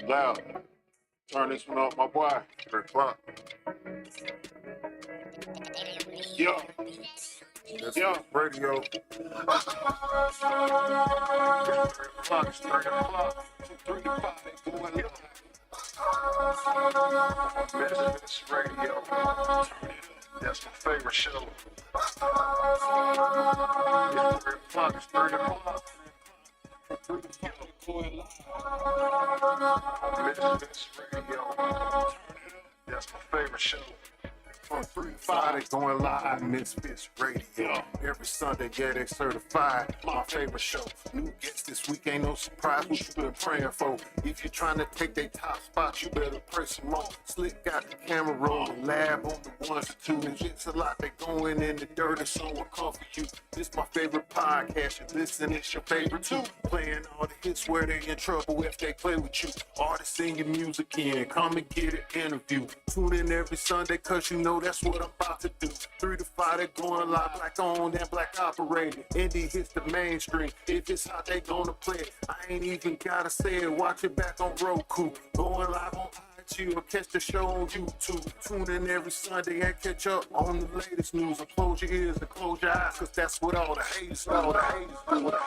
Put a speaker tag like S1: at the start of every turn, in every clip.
S1: Loud. Turn this one off, my boy. 3 o'clock. Yo. That's radio. 3 o'clock. 3 o'clock. 2, 3 to 5. They going live. This radio. Turn it up. That's my favorite show. It's 3 o'clock. It's 3 o'clock. Going live. This radio. Turn it up. That's my favorite show. From 3 to 5, they going live. MisFits Radio. Every Sunday, yeah, they certified. My favorite show. New guests this week, ain't no surprise. What you been praying for? If you're trying to take their top spot, you better pray some more. Slick got the camera rolling, lab on the ones and twos. It's a lot they going in the dirt, and so will come for you. This my favorite podcast. You listen, it's your favorite too. Playing all the hits where they in trouble if they play with you. Artists sing your music in, come and get an interview. Tune in every Sunday, cause you know that's what I'm about to do. 3 to 5, they going live, black owned and black operated. Indie hits the mainstream. If it's hot, they gonna play it. I ain't even gotta say it. Watch it back on Roku. Going live on IG or catch the show on YouTube. Tune in every Sunday and catch up on the latest news. Or close your ears and close your eyes, cause that's what all the haters do. All the haters do. What the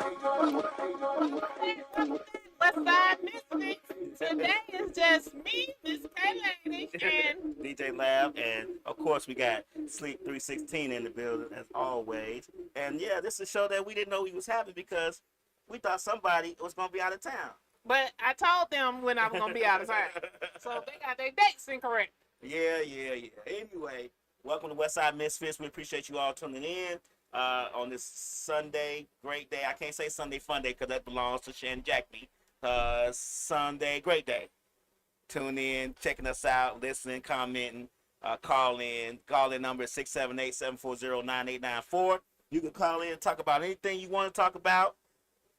S1: haters do.
S2: WestSide MisFits. Today is just me, Miss K-Lady, and
S3: DJLAB, and of course we got Sleep 316 in the building as always. And yeah, this is a show that we didn't know we was having because we thought somebody was gonna be out of town.
S2: but I told them when I was gonna be out of town, so they got their dates incorrect.
S3: Yeah. Anyway, welcome to WestSide MisFits. We appreciate you all tuning in on this Sunday, great day. I can't say Sunday fun day because that belongs to Shan Jackney. Sunday, great day. Tune in, checking us out, listening, commenting, call in. Call in number is 678-740-9894. You can call in and talk about anything you want to talk about.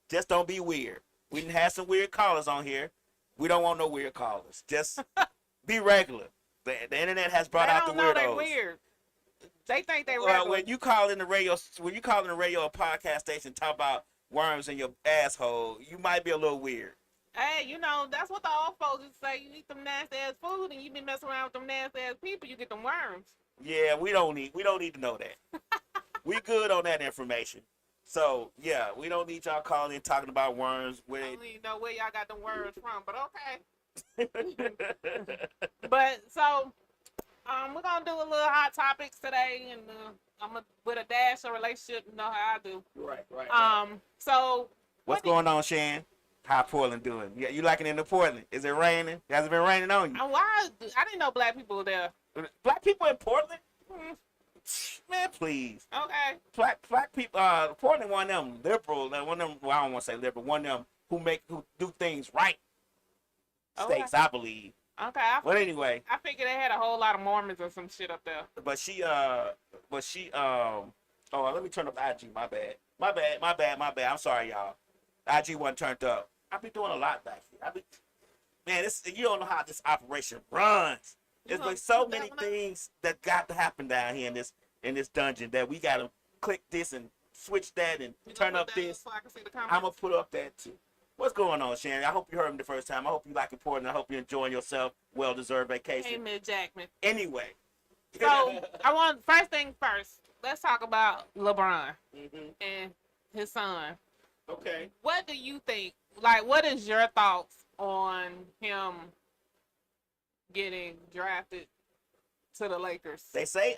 S3: Just don't be weird. We done had some weird callers on here. We don't want no weird callers. Just be regular. The internet has brought out the weirdos.
S2: They weird. They think they
S3: Well,
S2: regular.
S3: when you call in the radio or podcast station, talk about worms in your asshole, you might be a little weird.
S2: Hey, you know, that's what the old folks used to say. You eat them nasty ass food and you be messing around with them nasty ass people, you get them worms.
S3: Yeah, we don't need to know that. We good on that information. So yeah, we don't need y'all calling in talking about worms.
S2: I don't even know where y'all got them worms from, but okay. But so we're gonna do a little hot topics today, and I'm gonna with a dash of relationship. You know how I do.
S3: Right.
S2: So
S3: What's going on, Shan? How Portland doing? Yeah, you liking it in Portland? Is it raining? Has it been raining on you?
S2: why I didn't know black people were there.
S3: Black people in Portland?
S2: Hmm,
S3: Man, please.
S2: okay.
S3: Black people. Portland one of them liberal. One of them. Well, I don't want to say liberal. One of them who do things right.
S2: Okay.
S3: States, I believe.
S2: Okay.
S3: But anyway.
S2: I figured they had a whole lot of Mormons or some shit up there.
S3: But she oh, let me turn up IG. My bad. I'm sorry, y'all. IG wasn't turned up. I be doing a lot back here. Man, you don't know how this operation runs. There's like so many things that got to happen down here in this dungeon that we gotta click this and switch that and turn up this.
S2: So I can see the comments?
S3: I'm gonna put up that too. What's going on, Shannon? I hope you heard me the first time. I hope you like Portland. I hope you're enjoying yourself. Well-deserved vacation.
S2: Hey, Miss Jackman.
S3: Anyway.
S2: So first thing first. Let's talk about LeBron and his son.
S3: Okay.
S2: What do you think? Like, what is your thoughts on him getting drafted to the Lakers?
S3: They say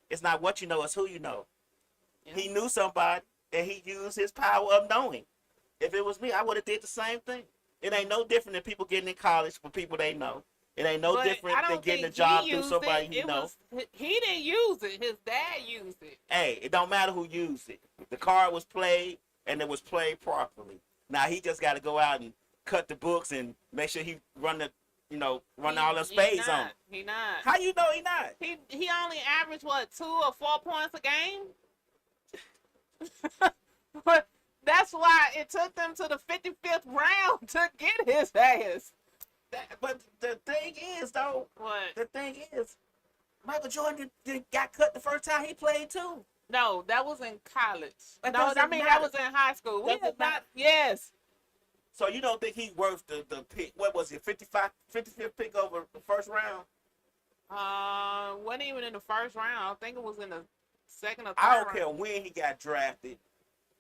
S3: it's not what you know, it's who you know.
S2: Yeah.
S3: He knew somebody and he used his power of knowing. If it was me, I would have did the same thing. It ain't no different than people getting in college for people they know. It ain't no different than getting a job through somebody you know.
S2: He didn't use it. His dad used it.
S3: Hey, it don't matter who used it. The card was played and it was played properly. Now he just got to go out and cut the books and make sure he run all them spades on.
S2: He not.
S3: How you know he not?
S2: He only averaged 2 or 4 points a game. But that's why it took them to the 55th round to get his ass.
S3: But the thing is, though,
S2: What?
S3: the thing is, Michael Jordan got cut the first time he played too.
S2: No, that was in college.
S3: That
S2: No,
S3: doesn't
S2: I mean
S3: matter.
S2: that was in high school. We
S3: Doesn't
S2: did not.
S3: matter.
S2: Yes.
S3: So you don't think he worth the pick? What was it, 55th pick over the first round?
S2: Wasn't even in the first round. I think it was in the second or third
S3: I don't
S2: round.
S3: care when he got drafted.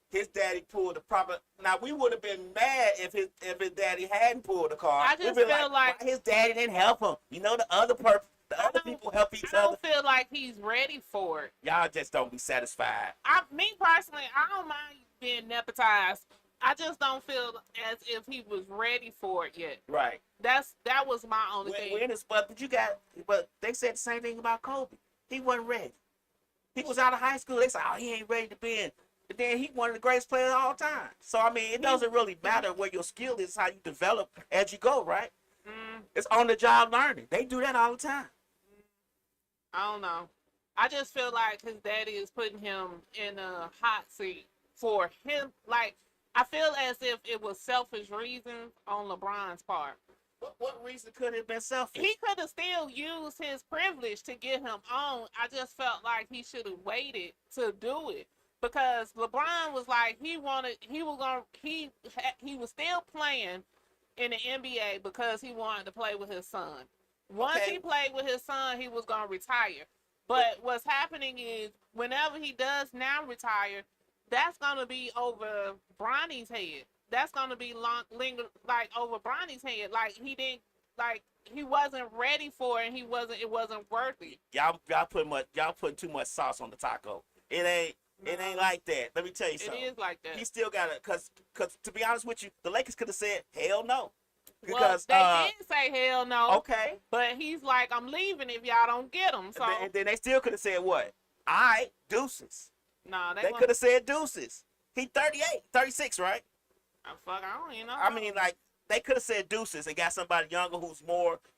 S3: His daddy pulled the proper. Now we would have been mad if his daddy hadn't pulled the card.
S2: I just
S3: We'd be
S2: feel like
S3: why his daddy didn't help him. You know, the other people help each
S2: I
S3: other.
S2: don't feel like he's ready for it.
S3: Y'all just don't be satisfied.
S2: Me personally, I don't mind being nepotized. I just don't feel as if he was ready for it yet.
S3: Right.
S2: That was my only thing.
S3: But they said the same thing about Kobe. He wasn't ready. He was out of high school. They said, "Oh, he ain't ready to be in." But then he one of the greatest players of all time. So I mean, it doesn't really matter where your skill is, how you develop as you go, right? It's on the job learning. They do that all the time.
S2: I don't know. I just feel like his daddy is putting him in a hot seat for him. Like, I feel as if it was selfish reasons on LeBron's part.
S3: What reason could it have been selfish?
S2: He could have still used his privilege to get him on. I just felt like he should have waited to do it. Because LeBron was like, he was still playing in the NBA because he wanted to play with his son. Once he played with his son, he was going to retire. But what's happening is, whenever he does now retire, that's going to be over Bronny's head. That's going to be over Bronny's head. He wasn't ready for it, and it wasn't worth it.
S3: Y'all putting too much sauce on the taco. It ain't like that. Let me tell you something.
S2: It is like that.
S3: He still got it, cause to be honest with you, the Lakers could have said hell no.
S2: Because they did say hell no.
S3: Okay.
S2: But he's like, I'm leaving if y'all don't get him. So
S3: and then they still could have said what? All right, deuces.
S2: No,
S3: they could have said deuces. He 38, 36, right?
S2: I don't even know.
S3: I mean, like, they could have said deuces and got somebody younger who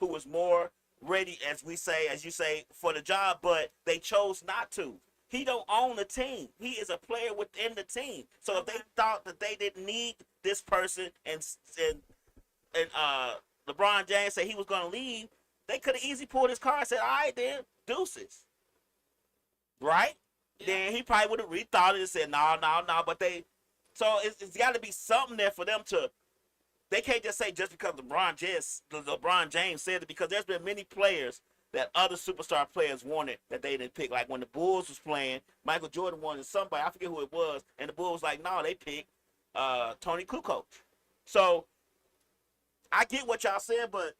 S3: was more ready, as you say, for the job, but they chose not to. He don't own the team. He is a player within the team. So if they thought that they didn't need this person and LeBron James said he was going to leave, they could have easily pulled his card and said, all right, then, deuces. Right? Yeah. Then he probably would have rethought it and said, no. But so it's got to be something there for them to, they can't just say just because LeBron James said it, because there's been many players that other superstar players wanted that they didn't pick. Like when the Bulls was playing, Michael Jordan wanted somebody, I forget who it was, and the Bulls was like, no, they picked Tony Kukoc. So I get what y'all said, but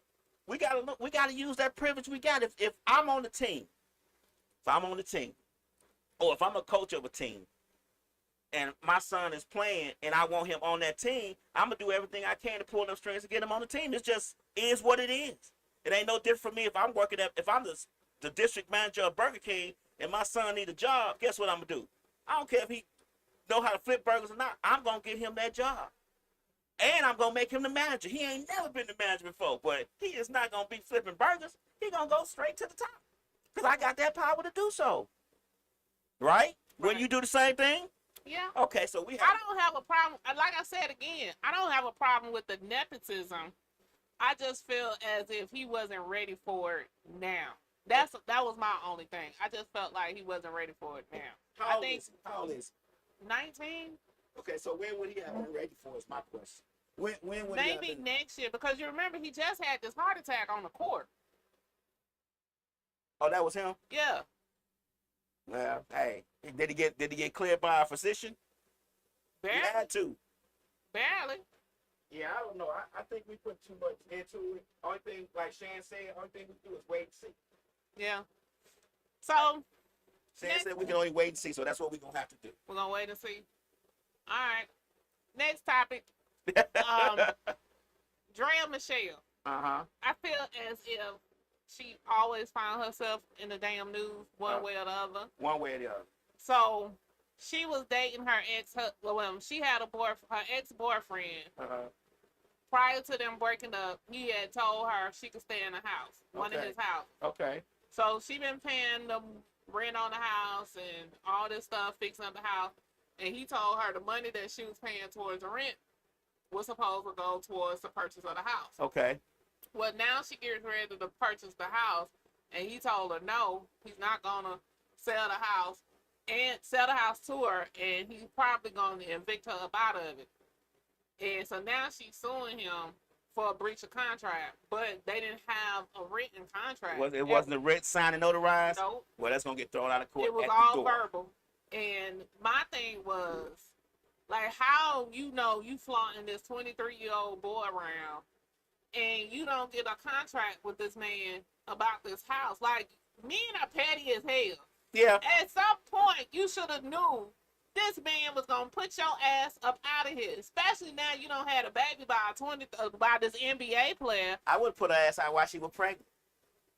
S3: we gotta use that privilege we got. If I'm on the team, or if I'm a coach of a team, and my son is playing, and I want him on that team, I'm gonna do everything I can to pull them strings to get him on the team. It just is what it is. It ain't no different for me if I'm if I'm the district manager of Burger King and my son need a job. Guess what I'm gonna do? I don't care if he know how to flip burgers or not. I'm gonna get him that job. And I'm going to make him the manager. He ain't never been the manager before, but he is not going to be flipping burgers. He going to go straight to the top because I got that power to do so. Right? When you do the same thing?
S2: Yeah.
S3: Okay, so
S2: I don't have a problem. Like I said again, I don't have a problem with the nepotism. I just feel as if he wasn't ready for it now. That was my only thing. I just felt like he wasn't ready for it now.
S3: How old is
S2: 19?
S3: Okay, so when would he have been ready for is my question. When would
S2: maybe next year, because you remember he just had this heart attack on the court.
S3: Oh, that was him?
S2: Yeah.
S3: Well, hey, did he get cleared by a physician?
S2: Barely.
S3: He had to.
S2: Barely.
S3: Yeah, I don't know. I think we put too much into it. Only thing, like Shan said, only thing we do is wait and see.
S2: Yeah. So
S3: Shan said we can only wait and see, so that's what we're gonna have to do.
S2: We're gonna wait and see. All right. Next topic. Draya Michelle.
S3: Uh-huh.
S2: I feel as if she always found herself in the damn news one way or the other.
S3: One way or the other.
S2: So she was dating her she had her ex-boyfriend.
S3: Uh-huh.
S2: Prior to them breaking up, he had told her she could stay in the house, one in his house.
S3: Okay.
S2: So she been paying the rent on the house and all this stuff, fixing up the house. And he told her the money that she was paying towards the rent was supposed to go towards the purchase of the house.
S3: Okay.
S2: Well, now she gets ready to purchase the house, and he told her no, he's not gonna sell the house to her, and he's probably gonna evict her up out of it. And so now she's suing him for a breach of contract, but they didn't have a written contract.
S3: It wasn't a written signed and notarized?
S2: Nope.
S3: Well, that's going to get thrown out of court.
S2: It was
S3: at
S2: all
S3: the door.
S2: verbal. And my thing was, like, how you flaunting this 23-year-old boy around and you don't get a contract with this man about this house? Like, men are petty as hell.
S3: Yeah.
S2: At some point, you should have knew this man was gonna put your ass up out of here. Especially now you don't have a baby by this NBA player.
S3: I would put her ass out while she was pregnant.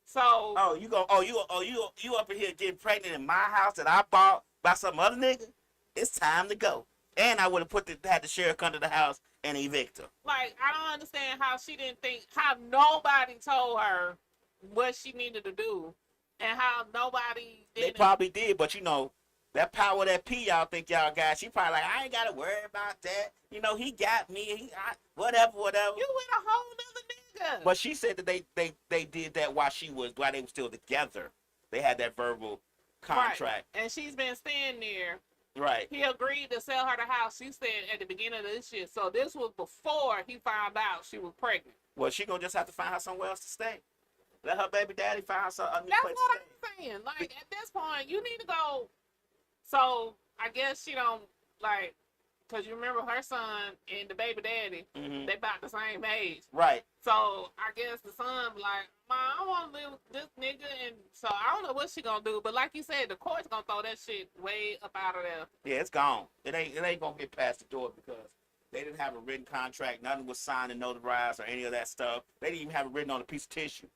S2: So
S3: you up in here getting pregnant in my house that I bought by some other nigga? It's time to go. And I would have had the sheriff come to the house and evict her.
S2: like, I don't understand how she didn't think, how nobody told her what she needed to do, and how nobody didn't.
S3: They probably did, but you know, that power, that P y'all think y'all got, she probably like, I ain't got to worry about that. You know, he got me. Whatever.
S2: You with a whole nother nigga.
S3: But she said that they did that while they were still together. They had that verbal contract.
S2: Right. And she's been staying there.
S3: Right.
S2: He agreed to sell her the house. She said at the beginning of this year. So this was before he found out she was pregnant.
S3: Well, she gonna just have to find her somewhere else to stay. Let her baby daddy find her a new
S2: That's
S3: place
S2: what
S3: to stay.
S2: I'm saying. Like, at this point, you need to go. So I guess she don't, like, because you remember her son and the baby daddy,
S3: Mhm.
S2: they about the same age.
S3: Right.
S2: So I guess the son be like, Ma, I want to live with this nigga. And so I don't know what she gonna do. But like you said, the court's gonna throw that shit way up out of there.
S3: Yeah, it's gone. It ain't gonna get past the door because they didn't have a written contract. Nothing was signed and notarized or any of that stuff. They didn't even have it written on a piece of tissue.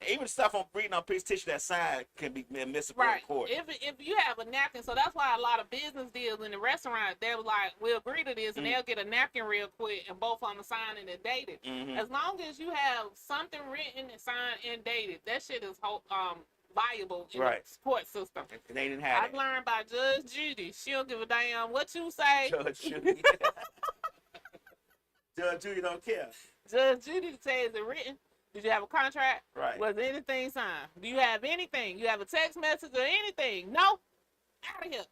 S3: Even stuff written on a piece of tissue that signed can be admissible in court.
S2: If you have a napkin, so that's why a lot of business deals in the restaurant, they were like, we'll agree to this, and they'll get a napkin real quick, and both of them sign and dated. As long as you have something written and signed and dated, that shit is viable in the court system.
S3: And they didn't have
S2: I've learned by Judge Judy. She don't give a damn what you say.
S3: Judge Judy. Judge Judy don't care.
S2: Judge Judy says it written. Did you have a contract?
S3: Right.
S2: Was anything signed? Do you have anything? You have a text message or anything? No? Out of here.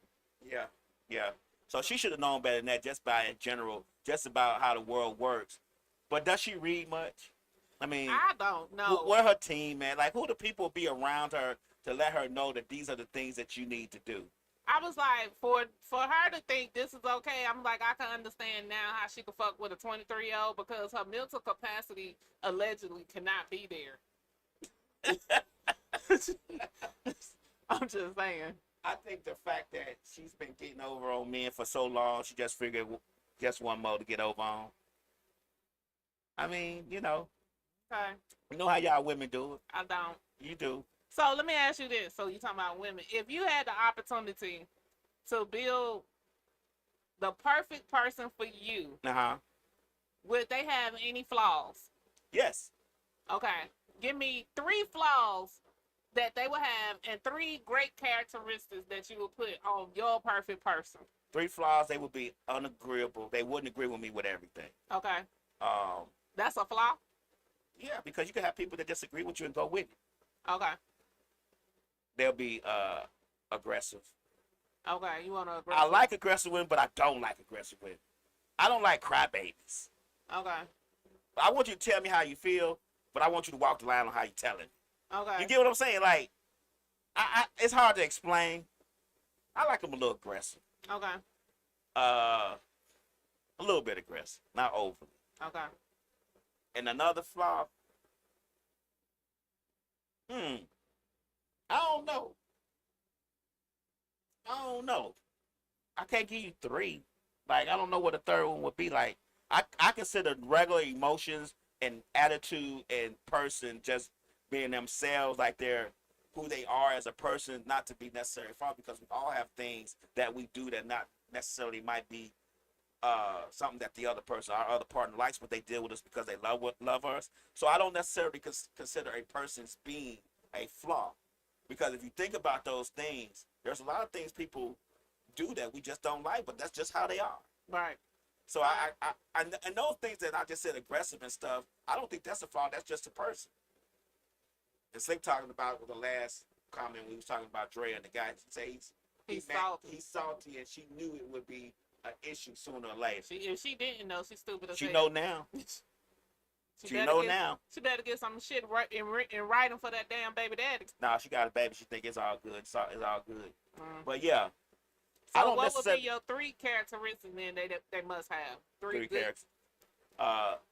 S3: Yeah. So she should have known better than that just by in general, just about how the world works. But does she read much? I mean,
S2: I don't know.
S3: What her team, man? Like, who do people be around her to let her know that these are the things that you need to do?
S2: I was like, for her to think this is okay, I'm like, I can understand now how she could fuck with a 23-year-old because her mental capacity allegedly cannot be there. I'm just saying.
S3: I think the fact that she's been getting over on men for so long, she just figured just one more to get over on. I mean, you know.
S2: Okay.
S3: You know how y'all women do it.
S2: I don't.
S3: You do.
S2: So let me ask you this. So you talking about women. If you had the opportunity to build the perfect person for you, would they have any flaws?
S3: Yes.
S2: Okay. Give me 3 flaws that they would have and 3 great characteristics that you would put on your perfect person.
S3: 3 flaws, they would be unagreeable. They wouldn't agree with me with everything.
S2: Okay. That's a flaw?
S3: Yeah, because you can have people that disagree with you and go with it.
S2: Okay.
S3: They'll be aggressive.
S2: Okay, you want to
S3: I like aggressive women, but I don't like aggressive women. I don't like crybabies.
S2: Okay.
S3: I want you to tell me how you feel, but I want you to walk the line on how you're telling me.
S2: Okay.
S3: You get what I'm saying? Like, it's hard to explain. I like them a little aggressive.
S2: Okay.
S3: A little bit aggressive, not overly.
S2: Okay.
S3: And another flaw, I don't know. I can't give you 3. Like, I don't know what the third one would be. Like, I consider regular emotions and attitude and person just being themselves, like they're who they are as a person, not to be necessarily flaw, because we all have things that we do that not necessarily might be something that the other person, our other partner likes, but they deal with us because they love us. So I don't necessarily consider a person's being a flaw, because if you think about those things, there's a lot of things people do that we just don't like, but that's just how they are.
S2: Right.
S3: So I know things that I just said, aggressive and stuff. I don't think that's a flaw. That's just a person. And Slick talking about with the last comment, we was talking about Draya and the guy says he's salty, and she knew it would be an issue sooner or later.
S2: If she didn't know, she's stupid as
S3: She
S2: hell.
S3: know now. She
S2: better
S3: know
S2: get-
S3: now.
S2: She better get some shit right in writing for that damn baby daddy.
S3: Nah, she got a baby. She think it's all good. It's all good.
S2: Mm.
S3: But yeah,
S2: So
S3: I don't
S2: what would
S3: necessarily
S2: be your 3 characteristics then they must have?
S3: three
S2: good.
S3: characters.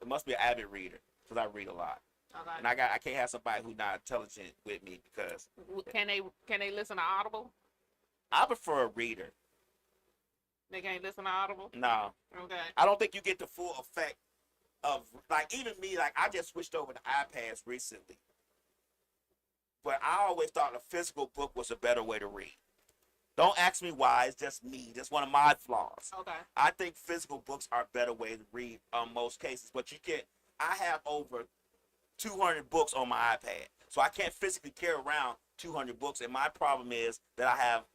S3: It must be an avid reader because I read a lot,
S2: Okay.
S3: and I can't have somebody who's not intelligent with me because
S2: Can they listen to Audible?
S3: I prefer a reader.
S2: They can't listen to Audible.
S3: No,
S2: Okay.
S3: I don't think you get the full effect of, like, even me, like, I just switched over to iPads recently. But I always thought a physical book was a better way to read. Don't ask me why, it's just me. That's one of my flaws.
S2: Okay.
S3: I think physical books are a better way to read on most cases. But I have over 200 books on my iPad. So I can't physically carry around 200 books. And my problem is that I have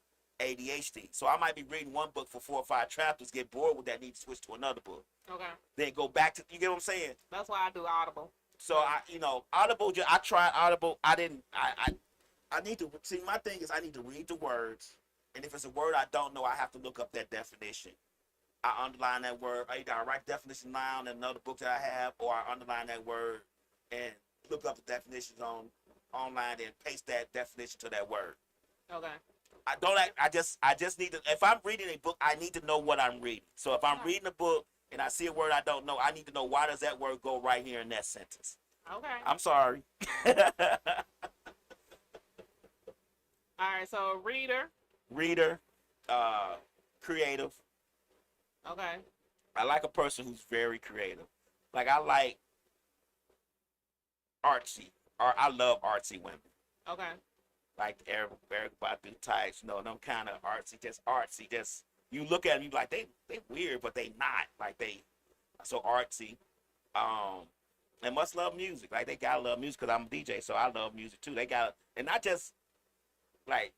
S3: ADHD. So I might be reading one book for 4 or 5 chapters, get bored with that, need to switch to another book.
S2: Okay.
S3: Then go back to, you get what I'm saying?
S2: That's why I do Audible.
S3: So Audible, I tried Audible. I need to, see, my thing is I need to read the words. And if it's a word I don't know, I have to look up that definition. I underline that word. Either I write definition down in another book that I have, or I underline that word and look up the definitions online and paste that definition to that word.
S2: Okay.
S3: I just need to, if I'm reading a book, I need to know what I'm reading. So if I'm reading a book and I see a word I don't know, I need to know why does that word go right here in that sentence.
S2: Okay.
S3: I'm sorry.
S2: All right. So
S3: Reader, creative.
S2: Okay.
S3: I like a person who's very creative. Like, I like artsy, or I love artsy women.
S2: Okay.
S3: Like everybody types, them kind of artsy. Just you look at them, you like they weird, but they not like they so artsy. They must love music. Like, they gotta love music because I'm a DJ, so I love music too. They got, and not just like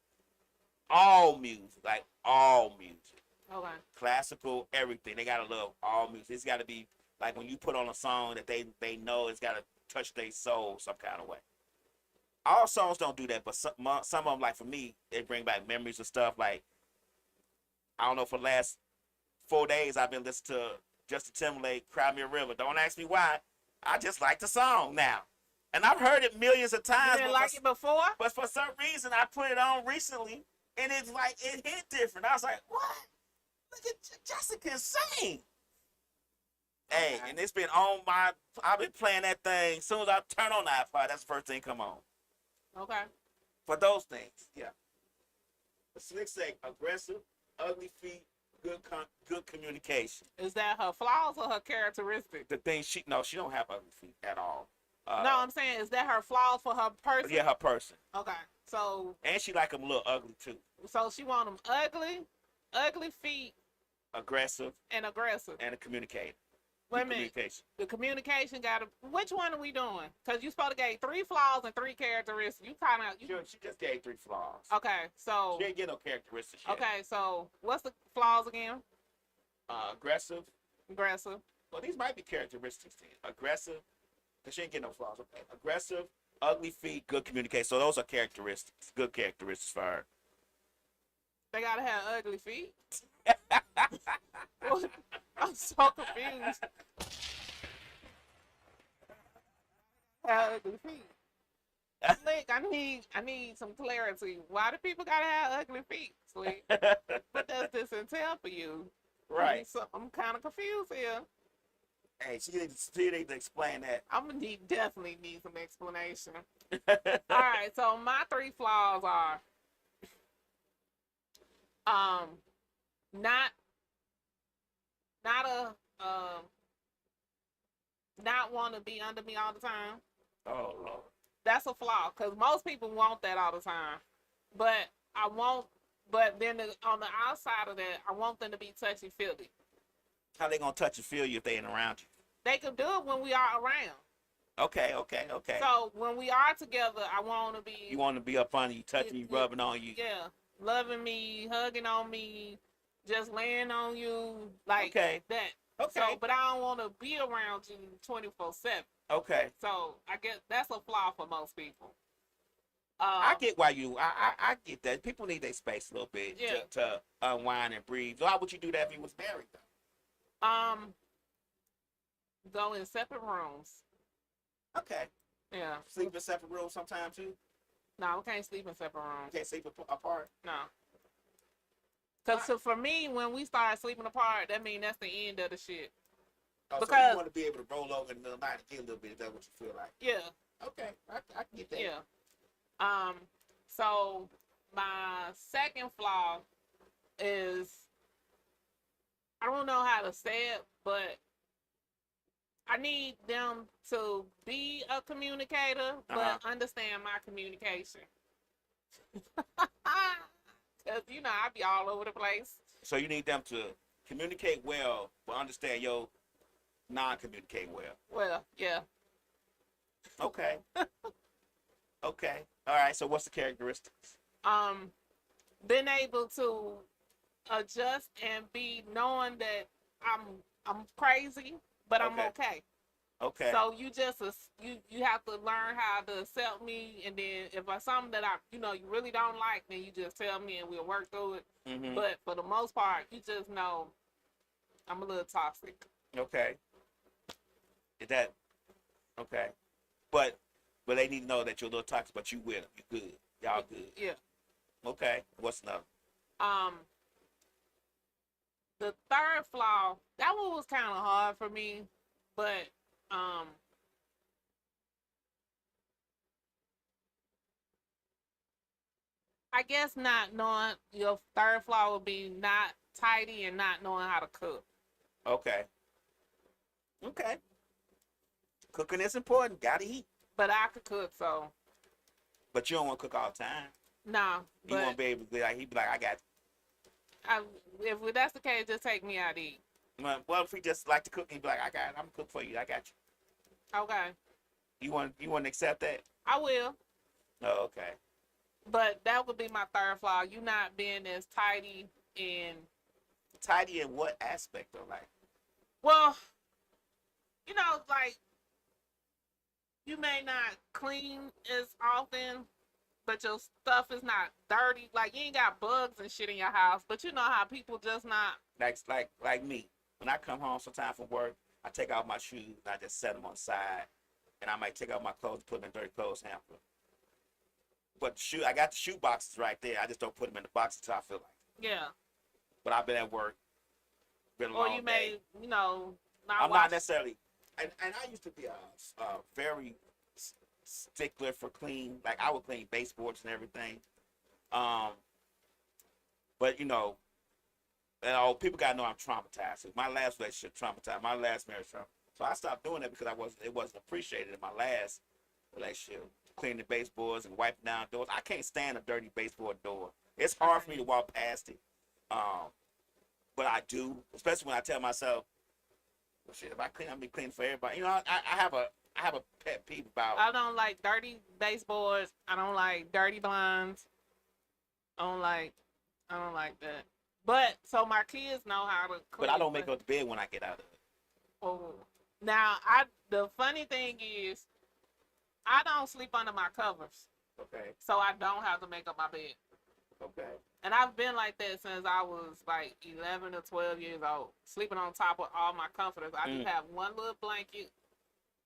S3: all music, like all music,
S2: Okay.
S3: classical, everything. They gotta love all music. It's gotta be like when you put on a song that they know it's gotta touch their soul some kind of way. All songs don't do that, but some of them, like for me, they bring back memories and stuff. Like, I don't know, for the last 4 days, I've been listening to Justin Timberlake, Cry Me a River. Don't ask me why. I just like the song now. And I've heard it millions of times.
S2: You didn't like it before?
S3: But for some reason, I put it on recently, and it's like, it hit different. I was like, what? Look at Jessica sing. Hey, and it's been on I've been playing that thing. As soon as I turn on the iPod, that's the first thing come on.
S2: Okay.
S3: For those things, yeah. The Slick say aggressive, ugly feet, good communication.
S2: Is that her flaws or her characteristics?
S3: The thing she don't have ugly feet at all.
S2: No, I'm saying, is that her flaws for her person?
S3: Yeah, her person.
S2: Okay. So
S3: And she like them a little ugly too.
S2: she want them ugly feet,
S3: Aggressive,
S2: and aggressive.
S3: and a communicator.
S2: Wait a minute.
S3: Communication.
S2: The communication got to. Which one are we doing? Because you supposed to get 3 flaws and 3 characteristics. You kind of.
S3: She just gave 3 flaws.
S2: Okay, so.
S3: She didn't get no characteristics yet.
S2: Okay, so what's the flaws again?
S3: Aggressive.
S2: Aggressive.
S3: Well, these might be characteristics then. Aggressive. Because she ain't getting no flaws. Okay. Aggressive, ugly feet, good communication. So those are characteristics. Good characteristics for her.
S2: They gotta have ugly feet. I'm so confused. Have ugly feet. Slick, I need some clarity. Why do people gotta have ugly feet, Slick? What does this entail for you?
S3: Right.
S2: I'm kind of confused here.
S3: Hey, she need to explain that.
S2: I'm gonna definitely need some explanation. All right, so my 3 flaws are not want to be under me all the time.
S3: Oh, Lord.
S2: That's a flaw because most people want that all the time, but then on the outside of that, I want them to be touchy feely.
S3: How they gonna touch and feel you if they ain't around you?
S2: They can do it when we are around.
S3: Okay.
S2: So when we are together, I want to be.
S3: You want to be up on you, touching you, rubbing on you.
S2: Yeah, loving me, hugging on me, just laying on you, like that.
S3: Okay.
S2: So, but I don't want to be around you 24/7.
S3: Okay.
S2: So I guess that's a flaw for most people.
S3: I get why I get that. People need their space a little bit to unwind and breathe. So how would you do that if you was married though?
S2: Go in separate rooms.
S3: Okay.
S2: Yeah.
S3: Sleep in separate rooms sometime too?
S2: No, we can't sleep in separate rooms.
S3: Can't sleep apart?
S2: No. Because so for me, when we start sleeping apart, that means that's the end of the shit.
S3: Oh,
S2: because
S3: so you want to be able to roll over in the middle of the night and get a little bit. Is that what you feel like?
S2: Yeah.
S3: Okay, I can get that.
S2: Yeah. So my second flaw is I don't know how to say it, but I need them to be a communicator, but understand my communication. Because, I be all over the place.
S3: So you need them to communicate well, but understand your non-communicate well.
S2: Well, yeah.
S3: Okay. Okay. All right. So what's the characteristics?
S2: Being able to adjust and be knowing that I'm crazy, but I'm okay.
S3: Okay.
S2: So you just you have to learn how to accept me, and then if it's something that you really don't like, then you just tell me and we'll work through it.
S3: Mm-hmm.
S2: But for the most part, you just know I'm a little toxic.
S3: Okay. Is that okay? But they need to know that you're a little toxic, but you with them. You good. Y'all good.
S2: Yeah.
S3: Okay. What's another?
S2: The third flaw, that one was kind of hard for me, but I guess not knowing your third flaw would be not tidy and not knowing how to cook.
S3: Okay. Okay. Cooking is important. Gotta eat.
S2: But I could cook, so.
S3: But you don't want to cook all the time.
S2: No.
S3: You want to be able to be like, he'd be like, I got you.
S2: If that's the case, just take me out to eat.
S3: Well, if he just like to cook, he'd be like, I'm gonna cook for you. I got you.
S2: Okay.
S3: You want to accept that?
S2: I will.
S3: Oh, okay.
S2: But that would be my third flaw. You not being as tidy and.
S3: Tidy in what aspect of life?
S2: Well, like, you may not clean as often, but your stuff is not dirty. Like, you ain't got bugs and shit in your house, but you know how people just not.
S3: Like me. When I come home sometime from work, I take out my shoes and I just set them on the side. And I might take out my clothes and put them in dirty clothes hamper. But I got the shoe boxes right there. I just don't put them in the box until I feel like it.
S2: Yeah.
S3: But I've been at work. Been a long
S2: you may,
S3: day.
S2: not
S3: not necessarily. And I used to be a very stickler for clean. Like, I would clean baseboards and everything. But, people got to know I'm traumatized. My last relationship traumatized. My last marriage traumatized. So I stopped doing that because it wasn't appreciated in my last relationship. Cleaning the baseboards and wiping down doors. I can't stand a dirty baseboard door. It's hard for me to walk past it. But I do, especially when I tell myself, well, shit, if I clean, I'll be clean for everybody. I have a pet peeve about.
S2: I don't like dirty baseboards. I don't like dirty blinds. I don't like that. But so my kids know how to clean.
S3: But I don't make up the bed when I get out of it.
S2: Oh, now the funny thing is, I don't sleep under my covers.
S3: Okay.
S2: So I don't have to make up my bed.
S3: Okay.
S2: And I've been like that since I was like 11 or 12 years old, sleeping on top of all my comforters. I just have one little blanket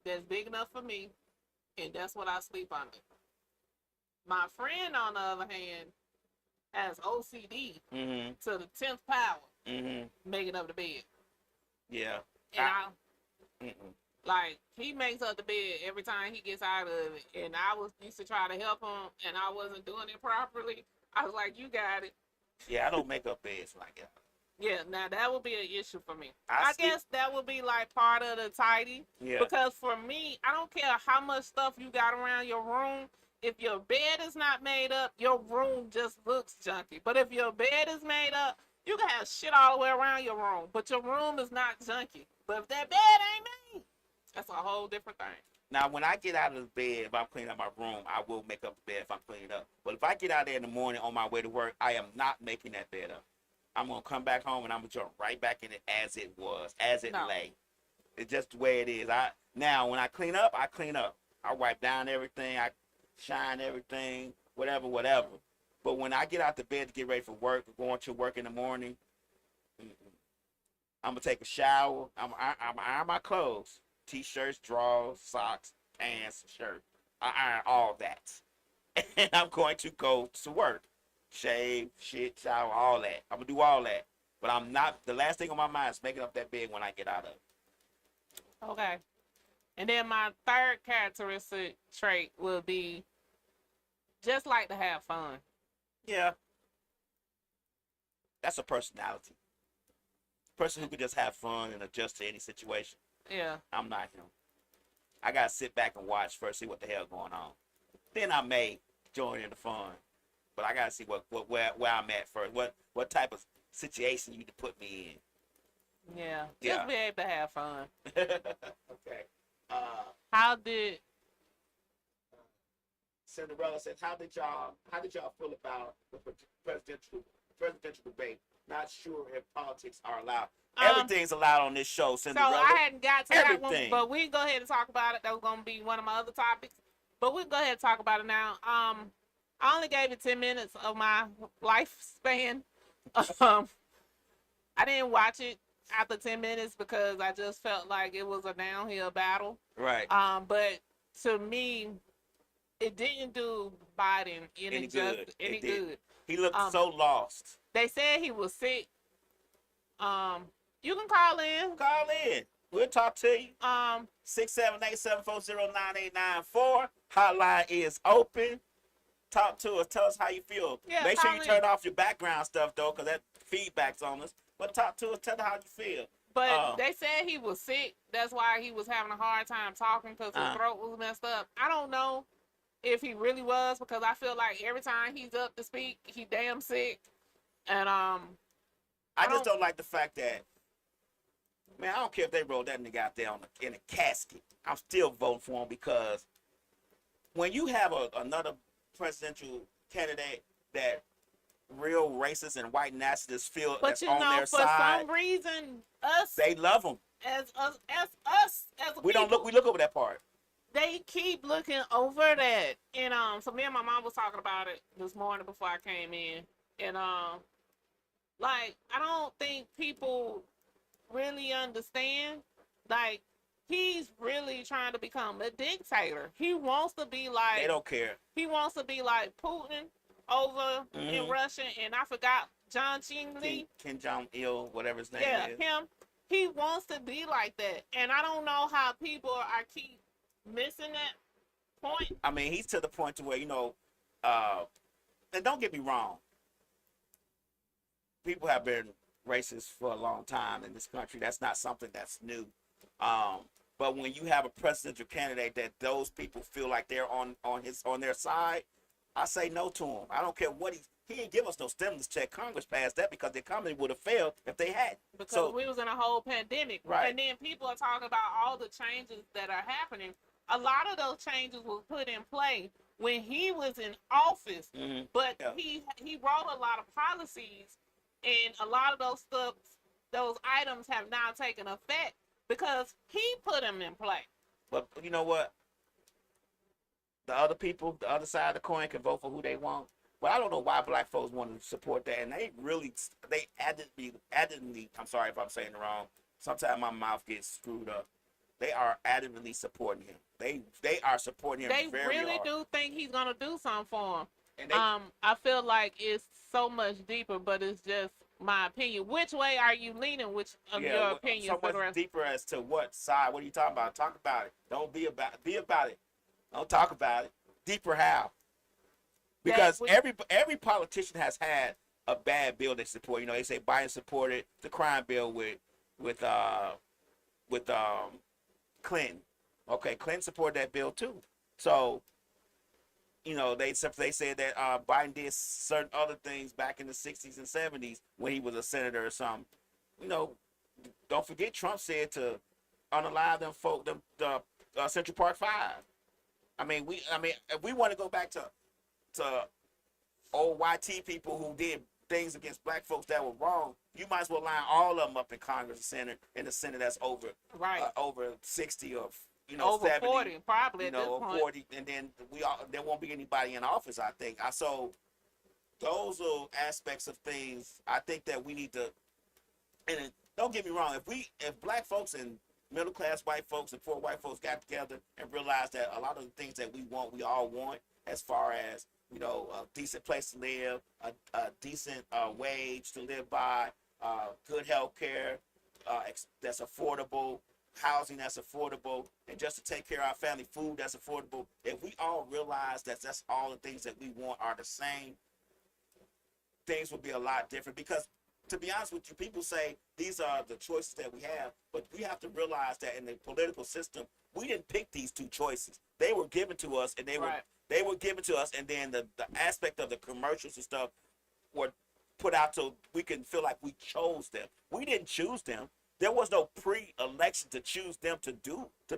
S2: that's big enough for me, and that's what I sleep under. My friend, on the other hand, has OCD to the 10th power, making up the bed.
S3: Yeah.
S2: And like, he makes up the bed every time he gets out of it, and I used to try to help him, and I wasn't doing it properly. I was like, you got it.
S3: Yeah, I don't make up beds when I get out.
S2: Yeah, now that would be an issue for me.
S3: I
S2: guess that would be like part of the tidy.
S3: Yeah.
S2: Because for me, I don't care how much stuff you got around your room. If your bed is not made up, your room just looks junky. But if your bed is made up, you can have shit all the way around your room, but your room is not junky. But if that bed ain't made, that's a whole different thing.
S3: Now, when I get out of the bed, if I'm cleaning up my room, I will make up the bed if I'm cleaning up. But if I get out there in the morning on my way to work, I am not making that bed up. I'm going to come back home and I'm going to jump right back in it as it was, as it lay. It's just the way it is. Now, when I clean up, I clean up. I wipe down everything. I shine everything. whatever. But when I get out the bed to get ready for work, going to work in the morning, I'm gonna take a shower. I'm iron my clothes, t-shirts, drawers, socks, pants, shirt. I iron all that, and I'm going to go to work, shave, shit, shower, all that. I'm gonna do all that. But I'm not. The last thing on my mind is making up that bed when I get out of it.
S2: Okay. And then my third characteristic trait will be just like to have fun.
S3: Yeah, that's a personality. Person who could just have fun and adjust to any situation.
S2: Yeah.
S3: I'm not him. I gotta sit back and watch first, see what the hell going on. Then I may join in the fun, but I gotta see where I'm at first. What type of situation you to put me in.
S2: Yeah. Just be able to have fun.
S3: Okay.
S2: How did
S3: Cinderella says, how did y'all feel about the presidential debate? Not sure if politics are allowed. Everything's allowed on this show, Cinderella.
S2: So I hadn't got to that one,
S3: Everything.
S2: but we can go ahead and talk about it. That was gonna be one of my other topics. But we can go ahead and talk about it now. I only gave it 10 minutes of my lifespan. I didn't watch it after 10 minutes because I just felt like it was a downhill battle.
S3: Right.
S2: But to me, it didn't do Biden any good.
S3: He looked so lost.
S2: They said he was sick. You can call in.
S3: Call in. We'll talk to you. 678-740-9894. Hotline is open. Talk to us. Tell us how you feel.
S2: Yeah,
S3: Make sure you
S2: call
S3: turn
S2: in.
S3: off your background stuff, though, because that feedback's on us. But talk to us. Tell us how you feel.
S2: But they said he was sick. That's why he was having a hard time talking because his throat was messed up. I don't know if he really was because I feel like every time he's up to speak, he damn sick. And
S3: I just don't like the fact that, man, I don't care if they roll that nigga out there in a casket. I'm still voting for him because when you have another presidential candidate that real racist and white nationalists feel
S2: but
S3: that's
S2: you
S3: on
S2: know,
S3: their
S2: for
S3: side,
S2: some reason,
S3: they love him.
S2: as a
S3: We
S2: people,
S3: look over that part.
S2: they keep looking over that. And so me and my mom was talking about it this morning before I came in. And like, I don't think people really understand. Like, he's really trying to become a dictator. He wants to be like,
S3: They don't care.
S2: he wants to be like Putin over in Russia. And I forgot John Ching Lee.
S3: Kim Jong-il, whatever his name
S2: Yeah,
S3: is.
S2: him. He wants to be like that. And I don't know how people are keep missing that point.
S3: I mean, he's to the point to where, you know, and don't get me wrong, people have been racist for a long time in this country. That's not something that's new. But when you have a presidential candidate that those people feel like they're on their side, I say no to him. I don't care what he didn't give us no stimulus check. Congress passed that because the economy would have failed if they hadn't.
S2: Because we was in a whole pandemic.
S3: Right.
S2: And then people are talking about all the changes that are happening. A lot of those changes were put in play when he was in office.
S3: Mm-hmm.
S2: But he wrote a lot of policies, and a lot of those items have now taken effect because he put them in play.
S3: But you know what? The other people, the other side of the coin, can vote for who they want. But I don't know why black folks want to support that. And they adamantly, I'm sorry if I'm saying it wrong. Sometimes my mouth gets screwed up. They are adamantly supporting him. They are supporting him very hard.
S2: They really do think he's going to do something for him.
S3: And
S2: I feel like it's so much deeper, but it's just my opinion. Which way are you leaning? Which of your opinions?
S3: So much deeper as to what side? What are you talking about? Talk about it. Don't be about it. Don't talk about it. Deeper how? Because every politician has had a bad bill they support. You know, they say Biden supported the crime bill with Clinton. Okay, Clinton supported that bill too. So, you know, they said that Biden did certain other things back in the 60s and 70s when he was a senator or something. You know, don't forget Trump said to unalive them folk, the Central Park Five. I mean, if we want to go back to old YT people who did things against black folks that were wrong, you might as well line all of them up in Congress and the Senate that's over 60 or
S2: over
S3: 70,
S2: 40 probably at this point.
S3: 40, and then there won't be anybody in office. I think. So those are aspects of things. I think that we need to. And don't get me wrong. If black folks and middle class white folks and poor white folks got together and realized that a lot of the things that we all want, as far as a decent place to live, a decent wage to live by, good health care that's affordable, housing that's affordable, and just to take care of our family, food that's affordable. If we all realize that that's all the things that we want are the same, things would be a lot different. Because to be honest with you, people say these are the choices that we have, but we have to realize that in the political system, we didn't pick these two choices. They were given to us, and they were given to us, and then the aspect of the commercials and stuff were put out so we can feel like we chose them. We didn't choose them. There was no pre-election to choose them to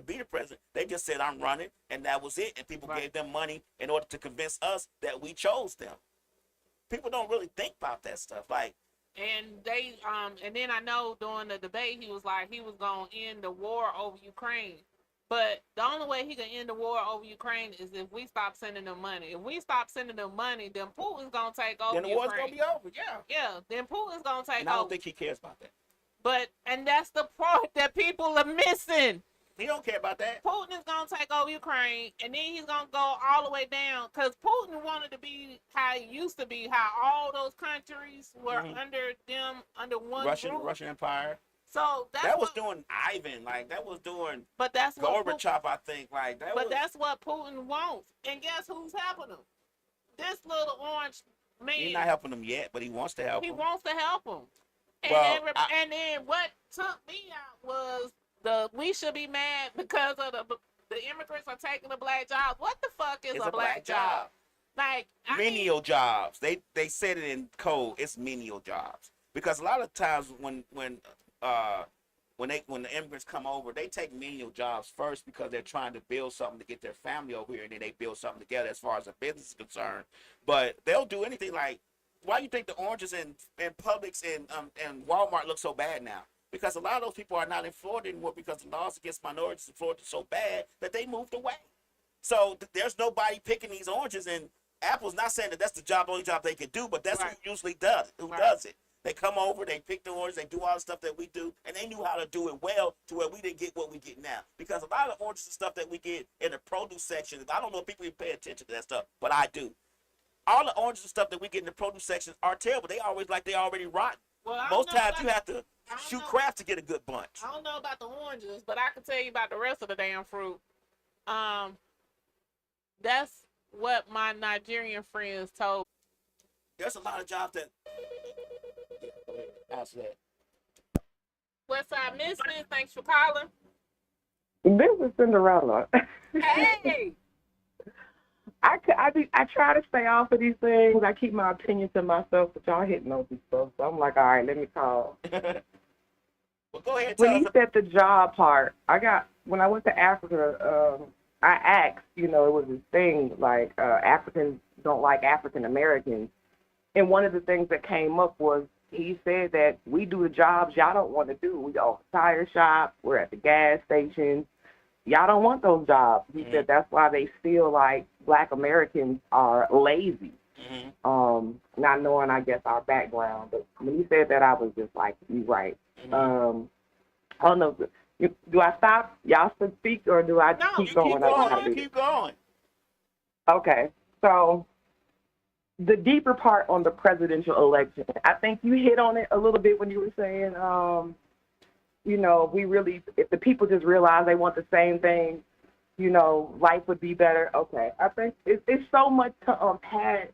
S3: be the president. They just said, I'm running, and that was it. And people gave them money in order to convince us that we chose them. People don't really think about that stuff.
S2: And they, and then I know during the debate, he was like, he was going to end the war over Ukraine. But the only way he can end the war over Ukraine is if we stop sending them money. If we stop sending them money, then Putin's going to take over
S3: Then the war's going to be over, yeah.
S2: Yeah, then Putin's going to take over.
S3: And I don't think he cares about that.
S2: And that's the part that people are missing.
S3: He don't care about that.
S2: Putin is going to take over Ukraine, and then he's going to go all the way down. Because Putin wanted to be how it used to be, how all those countries were under one group.
S3: Russian Empire.
S2: So
S3: that was doing Ivan, that was doing.
S2: But that's what
S3: Gorbachev, I think,
S2: that's what Putin wants, and guess who's helping him? This little orange man.
S3: He's not helping him yet, but he wants to help him.
S2: He wants to help him. And, and then what took me out was we should be mad because of the immigrants are taking the black jobs. What the fuck is a black job? Menial
S3: jobs. They said it in code. It's menial jobs, because a lot of times when the immigrants come over, they take menial jobs first because they're trying to build something to get their family over here, and then they build something together as far as a business is concerned. But they'll do anything. Why do you think the oranges and Publix and Walmart look so bad now? Because a lot of those people are not in Florida anymore because the laws against minorities in Florida are so bad that they moved away. So there's nobody picking these oranges, and Apple's not saying that that's the only job they can do, but that's who usually does it. They come over, they pick the oranges, they do all the stuff that we do, and they knew how to do it well to where we didn't get what we get now. Because a lot of oranges and stuff that we get in the produce section, I don't know if people even pay attention to that stuff, but I do. All the oranges and stuff that we get in the produce section are terrible. They always they already rotten.
S2: Well,
S3: most times you have to shoot craft to get a good bunch.
S2: I don't know about the oranges, but I can tell you about the rest of the damn fruit. That's what my Nigerian friends told me.
S3: There's a lot of jobs that. Yeah, go ahead. Answer that.
S2: WestSide MisFits, thanks for calling.
S4: This is Cinderella.
S2: Hey.
S4: I try to stay off of these things. I keep my opinion to myself, but y'all hitting on these stuff. So I'm like, all right, let me call.
S3: Well, go ahead.
S4: When you said the job part, when I went to Africa, I asked, it was this thing Africans don't like African Americans. And one of the things that came up was he said that we do the jobs y'all don't want to do. We go to the tire shop, we're at the gas station. Y'all don't want those jobs. He said that's why they feel like Black Americans are lazy. Not knowing, I guess, our background. But when he said that, I was just like, you're right. I don't know. Do I stop? Y'all should speak, or do I keep going?
S3: Keep going.
S4: Okay. So the deeper part on the presidential election, I think you hit on it a little bit when you were saying, if the people just realize they want the same thing, life would be better. Okay. I think it's so much to unpack,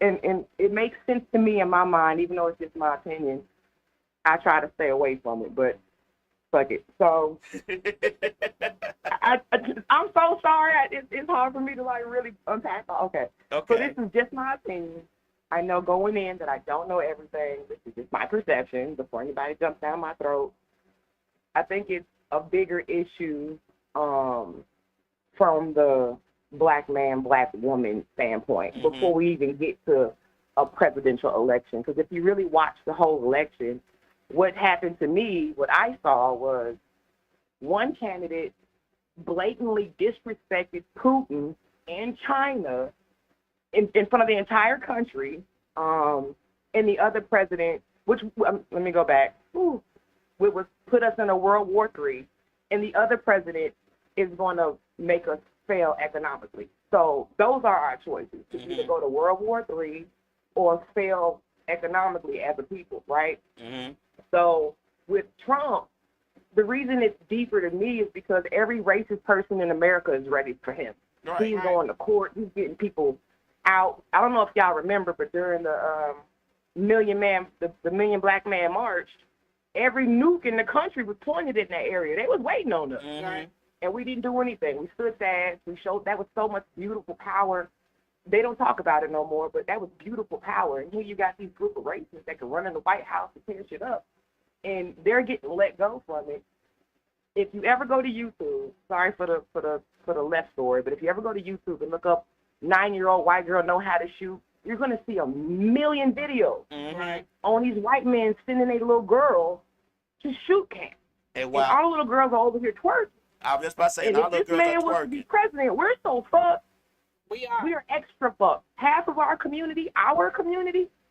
S4: and it makes sense to me in my mind, even though it's just my opinion. I try to stay away from it, but fuck it. So I'm so sorry. It's hard for me to really unpack. Okay. So this is just my opinion. I know going in that I don't know everything. This is just my perception before anybody jumps down my throat. I think it's a bigger issue from the Black man, Black woman standpoint before we even get to a presidential election. Because if you really watch the whole election, what happened to me, what I saw was one candidate blatantly disrespected Putin and China in front of the entire country, and the other president, which let me go back, which was put us in a World War III, and the other president is going to make us fail economically. So those are our choices: to either go to World War III or fail economically as a people, right? So with Trump, the reason it's deeper to me is because every racist person in America is ready for him.
S3: Right.
S4: He's going to court. He's getting people out. I don't know if y'all remember, but during the Million Black Man March, every nuke in the country was pointed in that area. They was waiting on us, right? And we didn't do anything. We stood fast. We showed that was so much beautiful power. They don't talk about it no more, but that was beautiful power. And here you got these group of racists that can run in the White House and tear shit up, and they're getting let go from it. If you ever go to YouTube, sorry for the left story, but if you ever go to YouTube and look up 9-year-old white girl know how to shoot, you're gonna see a million videos on these white men sending a little girl to shoot camp.
S3: And
S4: And all the little girls are over here twerking.
S3: I was just about to say,
S4: And
S3: all
S4: if
S3: the
S4: this
S3: girls
S4: man
S3: are
S4: was to
S3: twerking.
S4: be president, we're so fucked.
S2: We are.
S4: We are extra fucked. Half of our community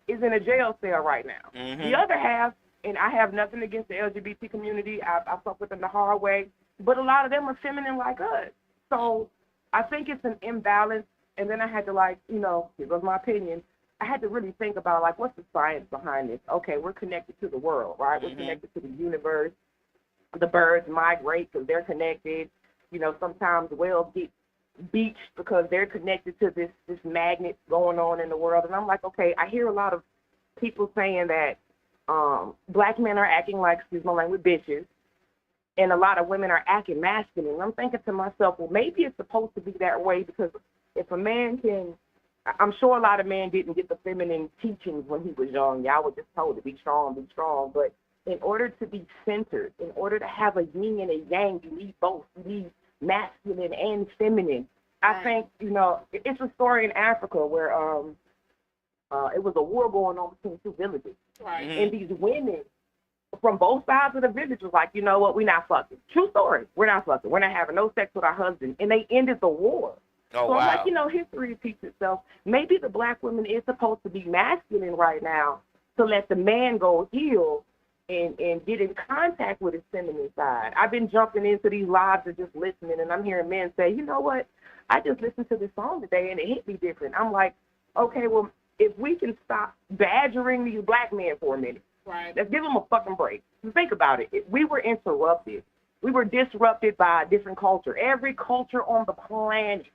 S4: is in a jail cell right now. The other half, and I have nothing against the LGBT community, I fuck with them the hard way, but a lot of them are feminine like us. So I think it's an imbalance. And then I had to, like, you know, here goes my opinion, I had to really think about, like, what's the science behind this? Okay, we're connected to the world, right? We're connected to the universe. The birds migrate because they're connected. You know, sometimes whales get beached because they're connected to this magnet going on in the world. And I'm like, okay, I hear a lot of people saying that black men are acting like, excuse my language, bitches, and a lot of women are acting masculine. And I'm thinking to myself, well, maybe it's supposed to be that way, because if a man can, I'm sure a lot of men didn't get the feminine teachings when he was young. Y'all were just told to be strong, but in order to be centered, in order to have a yin and a yang, you need both. You need masculine and feminine. I think, you know, it's a story in Africa where it was a war going on between two villages.
S2: Right.
S4: And these women from both sides of the village was like, you know what, we're not fucking. True story. We're not fucking. We're not having no sex with our husband. And they ended the war.
S3: Oh,
S4: so
S3: wow.
S4: I'm like, you know, history repeats itself. Maybe the black woman is supposed to be masculine right now to let the man go heal and get in contact with his feminine side. I've been jumping into these lives and just listening, and I'm hearing men say, you know what, I just listened to this song today and it hit me different. I'm like, okay, well, if we can stop badgering these black men for a minute,
S2: Right.
S4: let's give them a fucking break. Think about it. We were interrupted. We were disrupted by a different culture. Every culture on the planet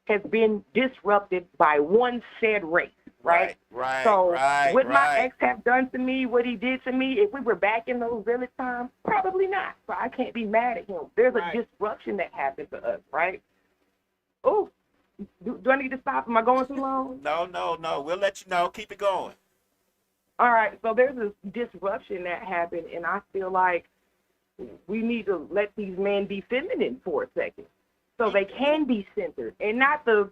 S4: has been disrupted by one said race, right?
S3: Right.
S4: So what my
S3: right.
S4: ex have done to me, what he did to me, if we were back in those village times, probably not. So I can't be mad at him. There's
S2: Right.
S4: a disruption that happened to us, right? Oh, do I need to stop? Am I going too long?
S3: No. We'll let you know. Keep it going.
S4: All right, so there's this disruption that happened, and I feel like we need to let these men be feminine for a second so they can be centered and not the,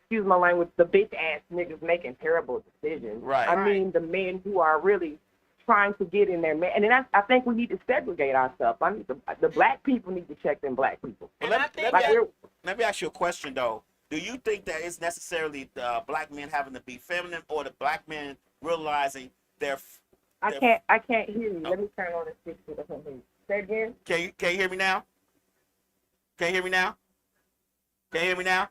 S4: excuse my language, the bitch-ass niggas making terrible decisions.
S3: Right.
S4: I mean the men who are really trying to get in their man. And then I think we need to segregate ourselves. The black people need to check them black people.
S3: Well,
S2: And I think
S3: let me ask you a question, though. Do you think that it's necessarily the black men having to be feminine, or the black men realizing their...
S4: I can't hear you. Let me turn on the switch to the home. Say it again.
S3: Can you hear me now? Can you hear me now? Can you hear me now?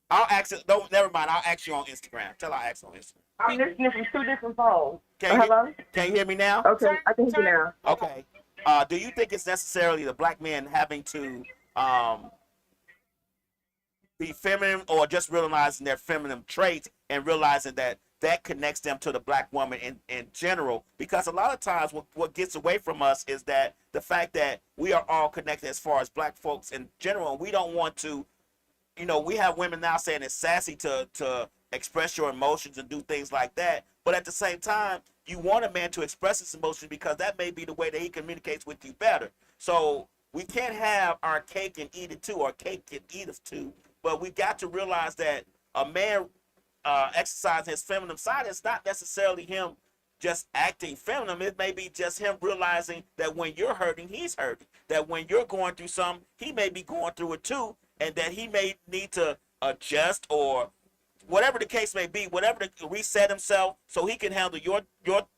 S3: I'll ask it. No, never mind. I'll ask you on Instagram. Tell I'll ask on Instagram.
S4: I'm listening from two different phones.
S3: Can you hear me now?
S4: Okay, I can hear you now.
S3: Okay. Do you think it's necessarily the black men having to be feminine, or just realizing their feminine traits and realizing that connects them to the black woman in general? Because a lot of times what gets away from us is that the fact that we are all connected as far as black folks in general, and we don't want to, you know, we have women now saying it's sassy to express your emotions and do things like that. But at the same time, you want a man to express his emotions because that may be the way that he communicates with you better. So we can't have our cake and eat it too, or cake and eat us too. But we got to realize that a man exercising his feminine side is not necessarily him just acting feminine. It may be just him realizing that when you're hurting, he's hurting. That when you're going through something, he may be going through it too, and that he may need to adjust or whatever the case may be, whatever to reset himself so he can handle your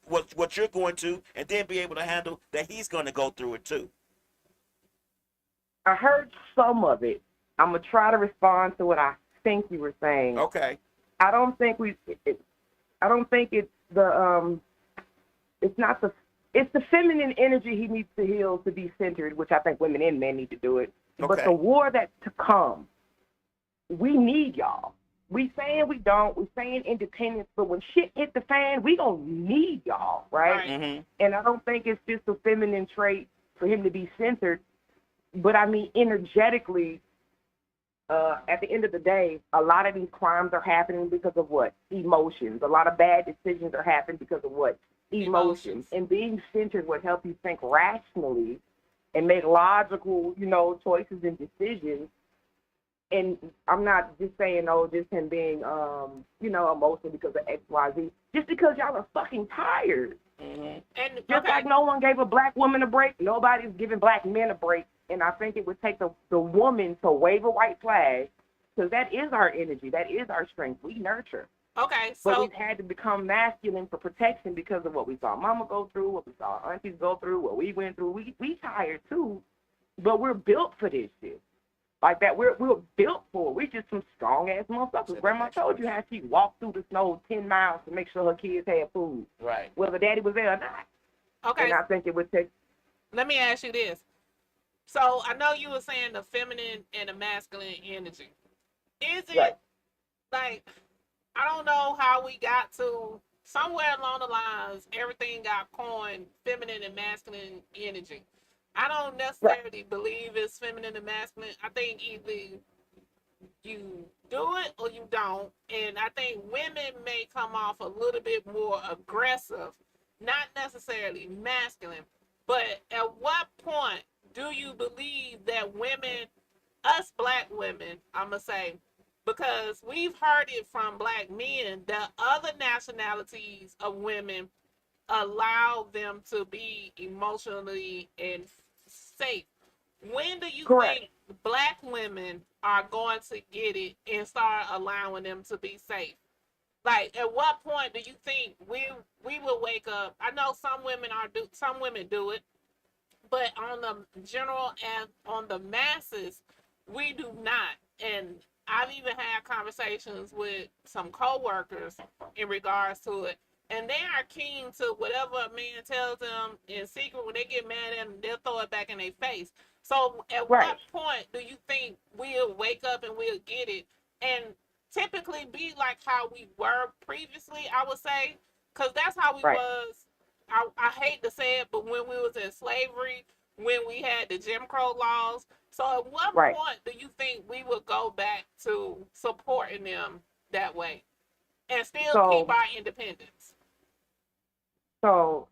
S3: what you're going to, and then be able to handle that he's going to go through it too.
S4: I heard some of it. I'm gonna try to respond to what I think you were saying.
S3: Okay.
S4: I don't think it's the it's the feminine energy he needs to heal to be centered, which I think women and men need to do it.
S3: Okay.
S4: But the war that's to come, we need y'all. We saying we don't, we saying independence, but when shit hit the fan, we gonna need y'all, right?
S3: Mm-hmm.
S4: And I don't think it's just a feminine trait for him to be centered, but I mean energetically, at the end of the day, a lot of these crimes are happening because of what? Emotions. A lot of bad decisions are happening because of what? Emotions. And being centered would help you think rationally and make logical, choices and decisions. And I'm not just saying, just him being, emotional because of X, Y, Z. Just because y'all are fucking tired.
S3: Mm-hmm.
S2: And
S4: Just like no one gave a black woman a break, nobody's giving black men a break. And I think it would take the woman to wave a white flag, because that is our energy. That is our strength. We nurture.
S2: Okay,
S4: But
S2: so
S4: we've had to become masculine for protection because of what we saw mama go through, what we saw aunties go through, what we went through. We tired too, but we're built for this shit. Like that, we're built for it. We just some strong-ass motherfuckers. Grandma told you how she walked through the snow 10 miles to make sure her kids had food,
S3: Right.
S4: whether daddy was there or not.
S2: okay,
S4: And I think it would take...
S2: let me ask you this. So I know you were saying the feminine and the masculine energy. Is it
S4: Right.
S2: like, I don't know how we got to somewhere along the lines, everything got coined feminine and masculine energy. I don't necessarily believe it's feminine and masculine. I think either you do it or you don't. And I think women may come off a little bit more aggressive, not necessarily masculine. But at what point do you believe that women, us black women, I'm going to say, because we've heard it from black men that other nationalities of women allow them to be emotionally and safe. When do you
S4: Correct.
S2: think black women are going to get it and start allowing them to be safe? Like, at what point do you think we will wake up? I know some women do it, but on the general and on the masses, we do not. And I've even had conversations with some coworkers in regards to it, and they are keen to whatever a man tells them in secret. When they get mad at them, they'll throw it back in their face. So at what point do you think we'll wake up and we'll get it and typically be like how we were previously, I would say, because that's how we was. I hate to say it, but when we was in slavery, when we had the Jim Crow laws. So at what point do you think we would go back to supporting them that way and still keep our independence?
S4: So,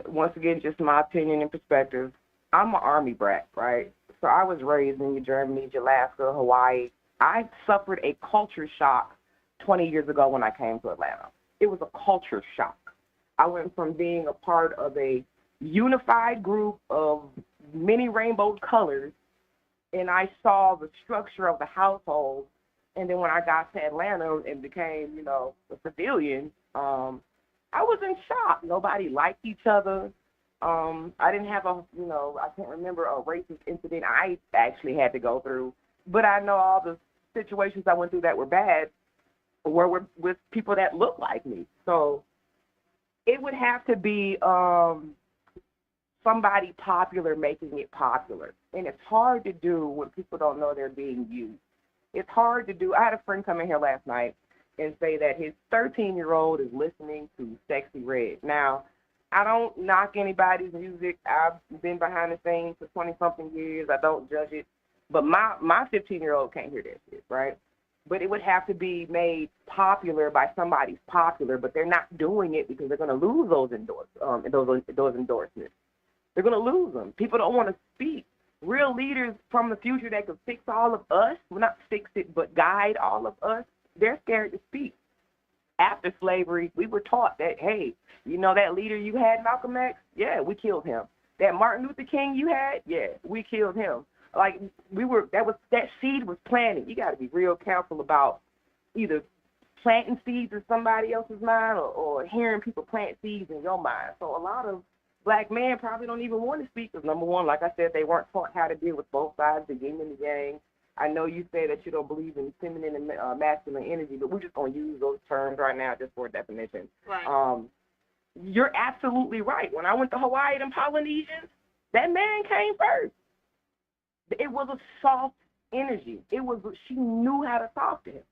S4: once again, just my opinion and perspective. I'm an Army brat, right? So I was raised in Germany, Alaska, Hawaii. I suffered a culture shock 20 years ago when I came to Atlanta. It was a culture shock. I went from being a part of a unified group of many rainbow colors, and I saw the structure of the household. And then when I got to Atlanta and became, a civilian, I was in shock. Nobody liked each other. I didn't have I can't remember a racist incident I actually had to go through. But I know all the situations I went through that were bad were with people that looked like me. So it would have to be somebody popular making it popular. And it's hard to do when people don't know they're being used. It's hard to do. I had a friend come in here last night and say that his 13-year-old is listening to Sexy Red. Now, I don't knock anybody's music. I've been behind the scenes for 20-something years. I don't judge it. But my 15-year-old can't hear that shit, right? But it would have to be made popular by somebody's popular, but they're not doing it because they're going to lose those endorsements. They're going to lose them. People don't want to speak. Real leaders from the future that could fix all of us, well, not fix it, but guide all of us, they're scared to speak. after slavery, we were taught that, hey, you know that leader you had, Malcolm X? Yeah, we killed him. That Martin Luther King you had? Yeah, we killed him. Like, that seed was planted. You got to be real careful about either planting seeds in somebody else's mind or hearing people plant seeds in your mind. So a lot of black men probably don't even want to speak because, number one, like I said, they weren't taught how to deal with both sides, the yin and the yang. I know you say that you don't believe in feminine and masculine energy, but we're just going to use those terms right now just for a definition.
S2: Right.
S4: You're absolutely right. When I went to Hawaii and Polynesians, that man came first. It was a soft energy. She knew how to talk to him.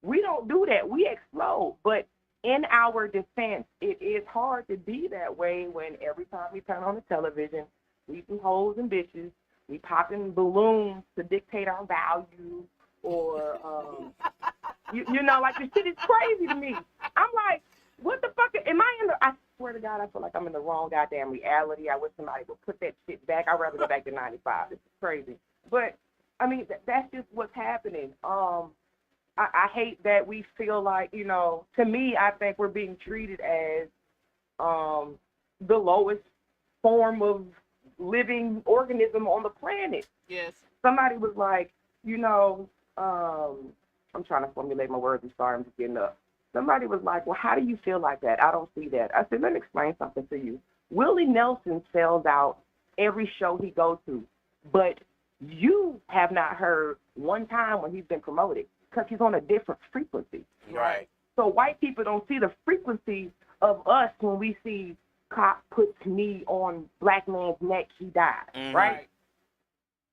S4: We don't do that. We explode. But in our defense, it is hard to be that way when every time we turn on the television, we some hoes and bitches, we popping balloons to dictate our values, or you know, like the shit is crazy to me. I'm like, what the fuck? Am I in the? I swear to God, I feel like I'm in the wrong goddamn reality. I wish somebody would put that shit back. I'd rather go back to '95. This is crazy. But I mean, that's just what's happening. I hate that we feel like, you know, to me, I think we're being treated as the lowest form of living organism on the planet.
S2: Yes.
S4: Somebody was like, you know, I'm trying to formulate my words. I'm sorry, I'm just getting up. Somebody was like, well, how do you feel like that? I don't see that. I said, let me explain something to you. Willie Nelson sells out every show he goes to, but you have not heard one time when he's been promoted because he's on a different frequency.
S3: Right.
S4: So white people don't see the frequency of us when we see cop puts knee on black man's neck, he died, right?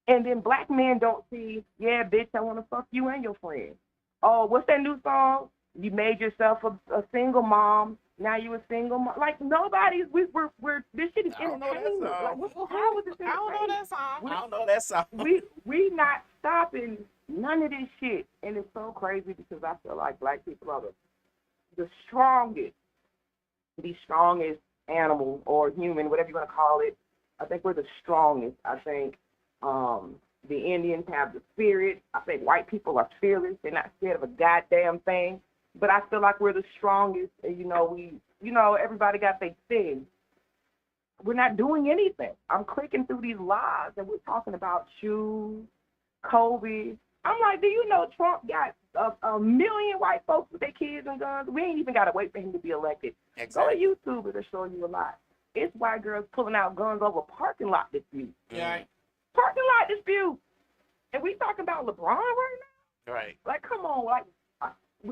S4: And then black men don't see, yeah, bitch, I want to fuck you and your friend. Oh, what's that new song? You made yourself a single mom. Now you a single mom. Like, nobody's, we're this shit is entertainment. Like, how is this entertainment?
S2: I don't know that song.
S3: I don't know that song.
S4: We not stopping none of this shit. And it's so crazy because I feel like black people are the strongest animal or human, whatever you want to call it. I think we're the strongest. I think the Indians have the spirit. I think white people are fearless. They're not scared of a goddamn thing. But I feel like we're the strongest. And, everybody got their thing. We're not doing anything. I'm clicking through these lives and we're talking about shoes, Kobe. I'm like, do you know Trump got a million white folks with their kids and guns? We ain't even got to wait for him to be elected.
S3: Exactly.
S4: Go to YouTube, it'll show you a lot. It's white girls pulling out guns over parking lot disputes.
S2: Right.
S4: Parking lot disputes. And we talking about LeBron right now?
S3: Right.
S4: Like, come on. Like,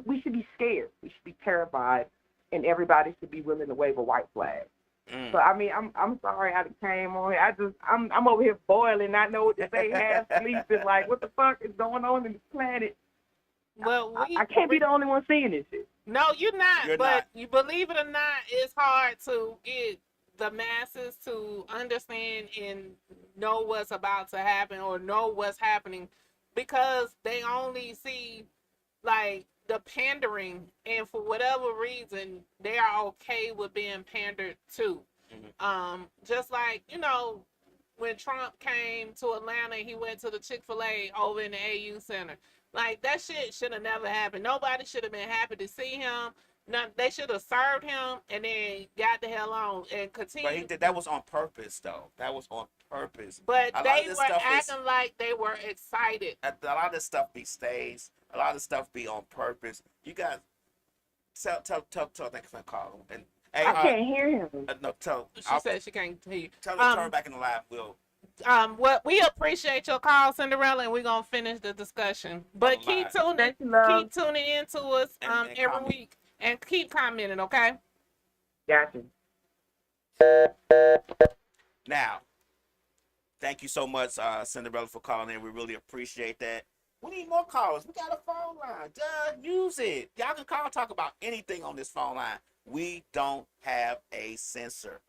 S4: we should be scared. We should be terrified. And everybody should be willing to wave a white flag. So, I mean, I'm sorry I came on here. I'm over here boiling, not know what to say, half sleeping. Like, what the fuck is going on in this planet?
S2: Well,
S4: I can't be the only one seeing this shit.
S2: No, you're not.
S3: You're
S2: but
S3: not.
S2: You believe it or not, it's hard to get the masses to understand and know what's about to happen or know what's happening because they only see, like, the pandering, and for whatever reason, they are okay with being pandered to. Just like, when Trump came to Atlanta, he went to the Chick-fil-A over in the AU Center. Like, that shit should have never happened. Nobody should have been happy to see him. They should have served him and then got the hell on and continued.
S3: But that was on purpose, though. That was on purpose.
S2: But they were acting like they were excited.
S3: A lot of this stuff be staged. A lot of stuff be on purpose. You guys, tell that call him. And hey,
S4: I can't hear him.
S3: No, tell.
S2: She said she can't hear you.
S3: Tell her to turn back in the live.
S2: We appreciate your call, Cinderella, and we're gonna finish the discussion. But keep tuning into us every week and keep commenting, okay?
S4: Gotcha.
S3: Now, thank you so much, Cinderella, for calling in. We really appreciate that. We need more callers. We got a phone line. Use it. Y'all can call and talk about anything on this phone line. We don't have a censor.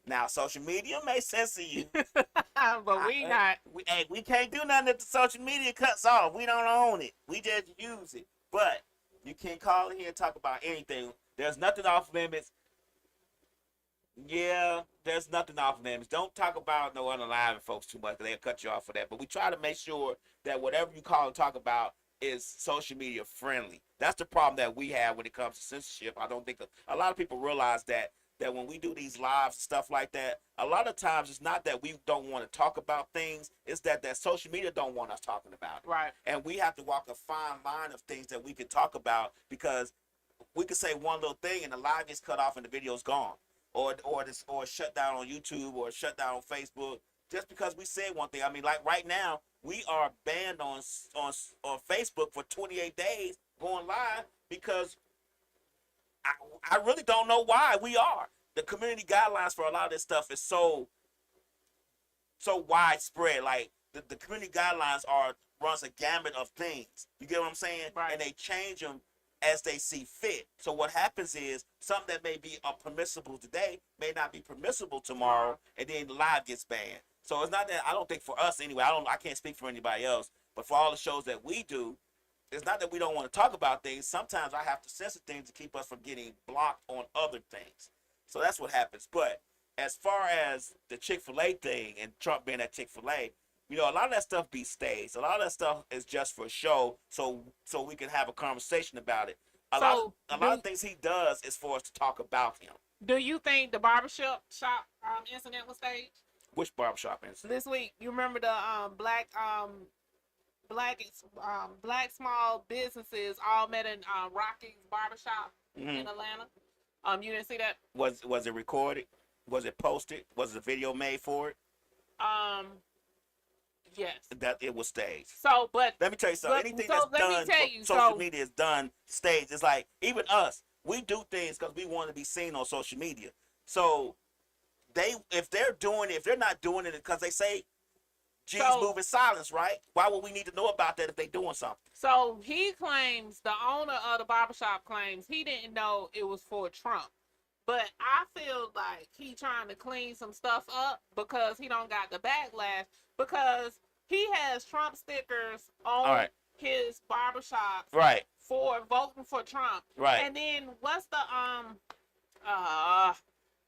S3: Now, social media may censor you.
S2: But we not.
S3: We can't do nothing if the social media cuts off. We don't own it. We just use it. But you can call in here and talk about anything. There's nothing off limits. Yeah, there's nothing off limits. Don't talk about no unalive folks too much. They'll cut you off for that. But we try to make sure that whatever you call and talk about is social media friendly. That's the problem that we have when it comes to censorship. I don't think a lot of people realize that when we do these lives and stuff like that, a lot of times it's not that we don't want to talk about things, it's that social media don't want us talking about it.
S2: Right.
S3: And we have to walk a fine line of things that we can talk about, because we could say one little thing and the live gets cut off and the video's gone. Or shut down on YouTube or shut down on Facebook just because we said one thing. I mean, like right now, we are banned on Facebook for 28 days going live because I really don't know why we are. The community guidelines for a lot of this stuff is so widespread. Like the community guidelines runs a gamut of things. You get what I'm saying?
S2: Right.
S3: And they change them as they see fit. So what happens is something that may be permissible today may not be permissible tomorrow, and then the live gets banned. So it's not that, I don't think for us anyway, I can't speak for anybody else, but for all the shows that we do, it's not that we don't want to talk about things. Sometimes I have to censor things to keep us from getting blocked on other things. So that's what happens. But as far as the Chick-fil-A thing and Trump being at Chick-fil-A, you know, a lot of that stuff be staged. A lot of that stuff is just for show, so we can have a conversation about it. A lot of things he does is for us to talk about him.
S2: Do you think the barbershop incident was staged?
S3: Which barbershop incident?
S2: This week, you remember the black small businesses all met in Rocky's barbershop in Atlanta. You didn't see that?
S3: Was it recorded? Was it posted? Was the video made for it?
S2: Yes.
S3: That it was staged.
S2: So, but
S3: let me tell you something. Anything that's done, social media is done staged. It's like even us, we do things because we want to be seen on social media. So if they're not doing it because they say G's moving silence, right? Why would we need to know about that if they doing something?
S2: So he claims, the owner of the barbershop claims he didn't know it was for Trump. But I feel like he trying to clean some stuff up because he don't got the backlash, because he has Trump stickers on his barbershop for voting for Trump.
S3: Right.
S2: And then what's the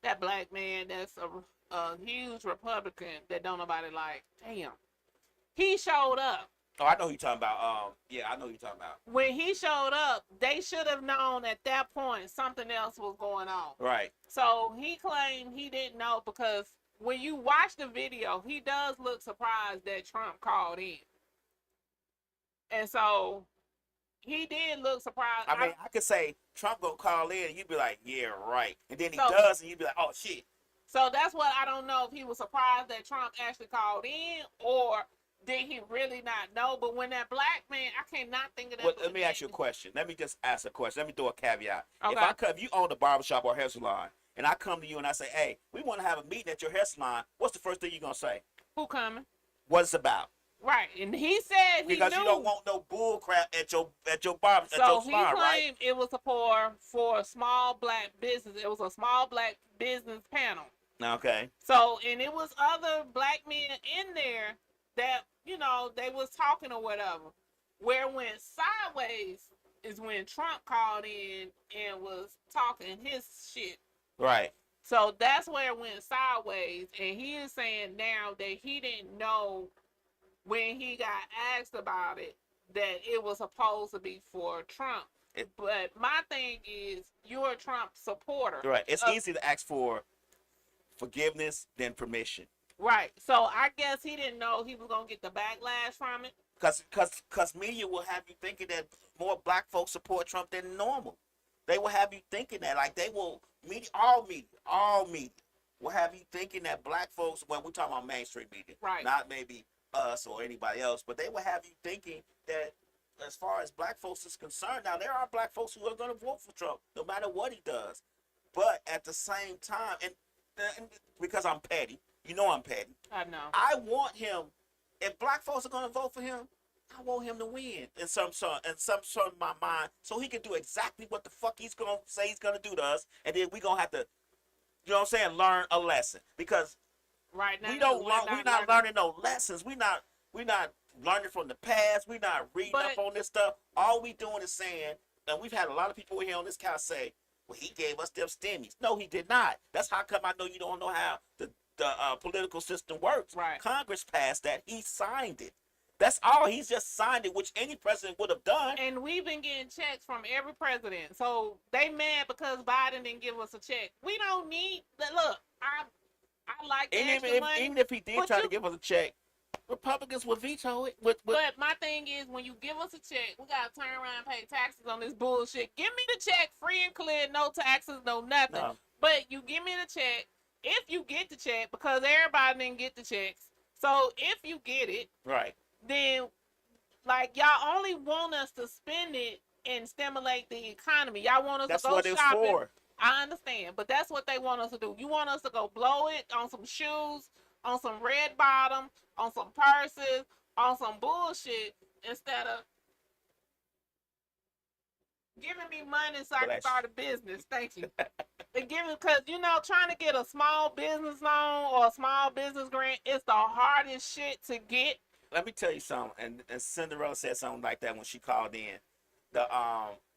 S2: that black man that's a huge Republican that don't nobody like. Damn. He showed up.
S3: Oh, I know who you're talking about. I know who you're talking about.
S2: When he showed up, they should have known at that point something else was going on.
S3: Right.
S2: So he claimed he didn't know, because when you watch the video, he does look surprised that Trump called in. And so he did look surprised.
S3: I mean, I could say Trump gonna call in and you'd be like, yeah, right. And then he does and you'd be like, oh, shit.
S2: So that's what I don't know, if he was surprised that Trump actually called in, or did he really not know? But when that black man, I cannot think of that.
S3: Well, let me ask you a question. Let me just ask a question. Let me throw a caveat.
S2: Okay.
S3: If you own a barbershop or hair salon, and I come to you and I say, hey, we want to have a meeting at your hair salon, what's the first thing you're going to say?
S2: Who coming?
S3: What it's about.
S2: Right. And he said he
S3: because
S2: knew.
S3: You don't want no bull crap at your barber,
S2: so
S3: at your salon,
S2: he
S3: right?
S2: claimed it was for a small black business. It was a small black business panel.
S3: Okay.
S2: So, and it was other black men in there that, you know, they was talking or whatever. Where it went sideways is when Trump called in and was talking his shit.
S3: Right.
S2: So that's where it went sideways. And he is saying now that he didn't know when he got asked about it that it was supposed to be for Trump. But my thing is, you're a Trump supporter.
S3: Right. It's easy to ask for forgiveness than permission.
S2: Right. So I guess he didn't know he was going to get the backlash from it.
S3: Because media will have you thinking that more black folks support Trump than normal. They will have you thinking that. Like, they will, all media will have you thinking that black folks, well, we're talking about mainstream media.
S2: Right.
S3: Not maybe us or anybody else, but they will have you thinking that as far as black folks is concerned, now there are black folks who are going to vote for Trump no matter what he does. But at the same time, and because I'm petty, you know I'm petty.
S2: I know.
S3: I want him, if black folks are going to vote for him, I want him to win in some sort of my mind, so he can do exactly what the fuck he's going to say he's going to do to us, and then we're going to have to, you know what I'm saying, learn a lesson. Because
S2: right now,
S3: we're not learning no lessons. We're not learning from the past. We're not reading up on this stuff. All we doing is saying, and we've had a lot of people here on this couch say, well, he gave us them stimmies. No, he did not. That's how come I know you don't know how the political system works.
S2: Right.
S3: Congress passed that. He signed it. That's all. He's just signed it, which any president would have done.
S2: And we've been getting checks from every president. So they mad because Biden didn't give us a check. We don't need that. Look, I like the extra money.
S3: Even if he did try to give us a check, Republicans would veto it. But
S2: my thing is, when you give us a check, we gotta turn around and pay taxes on this bullshit. Give me the check free and clear, no taxes, no nothing.
S3: No.
S2: But you give me the check if you get the check, because everybody didn't get the checks. So if you get it,
S3: right,
S2: then like y'all only want us to spend it and stimulate the economy. Y'all want us
S3: that's
S2: to go
S3: what it's
S2: shopping.
S3: for.
S2: I understand, but that's what they want us to do. You want us to go blow it on some shoes, on some red bottom, on some purses, on some bullshit, instead of giving me money so I can start a business. Thank you. And give it, because, you know, trying to get a small business loan or a small business grant is the hardest shit to get.
S3: Let me tell you something, and Cinderella said something like that when she called in.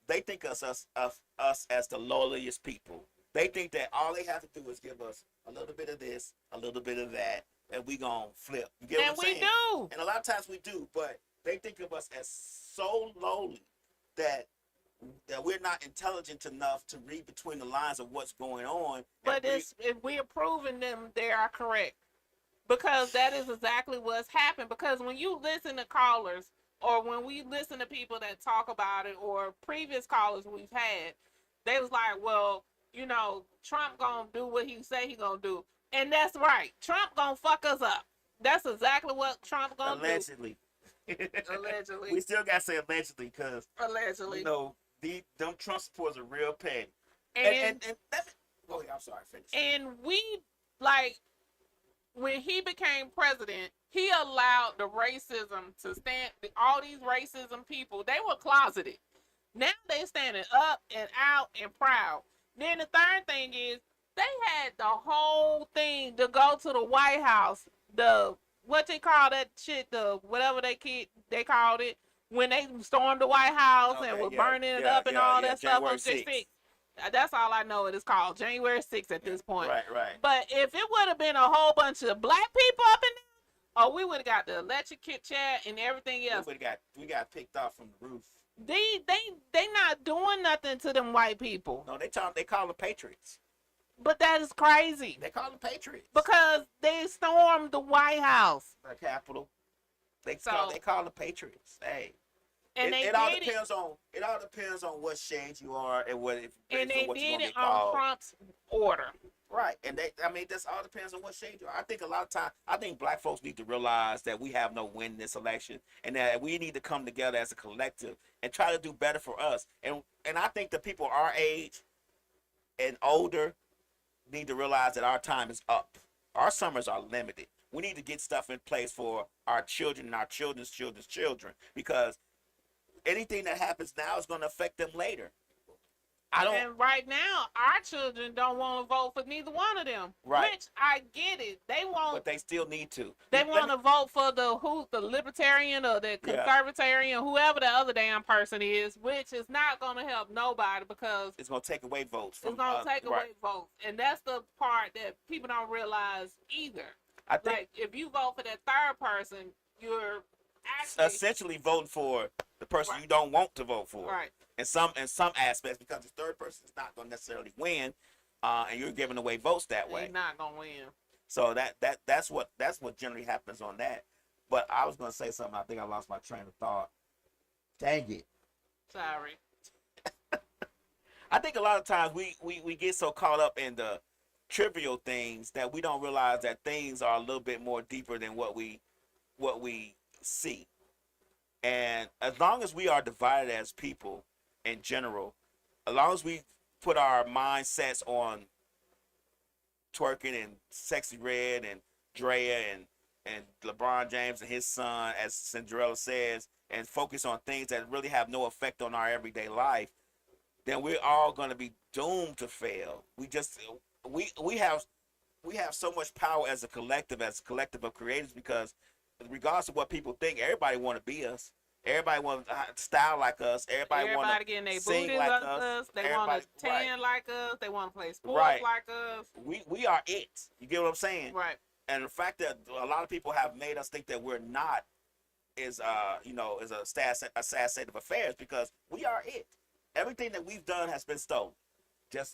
S3: They think us as the lowliest people. They think that all they have to do is give us a little bit of this, a little bit of that, and we gonna flip. You get what I'm saying?
S2: And we do.
S3: And a lot of times we do, but they think of us as so lowly that we're not intelligent enough to read between the lines of what's going on.
S2: But if we're proving them they are correct, because that is exactly what's happened. Because when you listen to callers, or when we listen to people that talk about it, or previous callers we've had, they was like, well, you know, Trump gonna do what he say he gonna do. And that's right. Trump gonna fuck us up. That's exactly what Trump gonna
S3: allegedly.
S2: do. Allegedly.
S3: We still gotta say allegedly, because
S2: allegedly,
S3: you know, them Trump supporters are real petty.
S2: And
S3: that's, go ahead, I'm sorry, finish.
S2: And we, like, when he became president, he allowed the racism to stand. All these racism people, they were closeted. Now they standing up and out and proud. Then the third thing is, they had the whole thing to go to the White House. The, what they call that shit, the whatever they called it, when they stormed the White House and was burning it up and all that stuff on January 6th. That's all I know it is called, January 6th at this point.
S3: Right.
S2: But if it would have been a whole bunch of black people up in there, oh, we would have got the electric chair and everything else.
S3: We got picked off from the roof.
S2: They not doing nothing to them white people.
S3: No, they call them patriots.
S2: But that is crazy.
S3: They call them patriots
S2: because they stormed the White House,
S3: the Capitol. They call them patriots. Hey,
S2: and
S3: it all depends on what shade you are and what
S2: and they
S3: what
S2: did it on Trump's order.
S3: Right, and this all depends on what shade you are. I think a lot of times, black folks need to realize that we have no win in this election, and that we need to come together as a collective and try to do better for us. And I think the people our age and older need to realize that our time is up. Our summers are limited. We need to get stuff in place for our children and our children's children's children, because anything that happens now is going to affect them later.
S2: And right now, our children don't want to vote for neither one of them.
S3: Right.
S2: Which I get it. They want,
S3: but they still need to.
S2: They want to vote for the libertarian or the conservatarian, whoever the other damn person is, which is not going to help nobody, because
S3: it's going to take away votes.
S2: It's going to take away votes, and that's the part that people don't realize either. I think, like, if you vote for that third person, you're actually
S3: essentially voting for the person you don't want to vote for.
S2: Right.
S3: In some aspects, because the third person is not going to necessarily win, and you're giving away votes that way.
S2: They're not going to win.
S3: So that's what generally happens on that. But I was going to say something. I think I lost my train of thought. Dang it.
S2: Sorry.
S3: I think a lot of times we get so caught up in the trivial things that we don't realize that things are a little bit more deeper than what we see. And as long as we are divided as people in general, as long as we put our mindsets on twerking and Sexy Red and Draya and LeBron James and his son, as Cinderella says, and focus on things that really have no effect on our everyday life, then we're all going to be doomed to fail. We have so much power as a collective of creators, because regardless of what people think, everybody want to be us. Everybody want to style like us. Everybody want to
S2: getting their
S3: sing
S2: booties
S3: like
S2: us. They want to tan like us. They want to play sports like us.
S3: We are it. You get what I'm saying?
S2: Right.
S3: And the fact that a lot of people have made us think that we're not is a sad state of affairs because we are it. Everything that we've done has been stolen.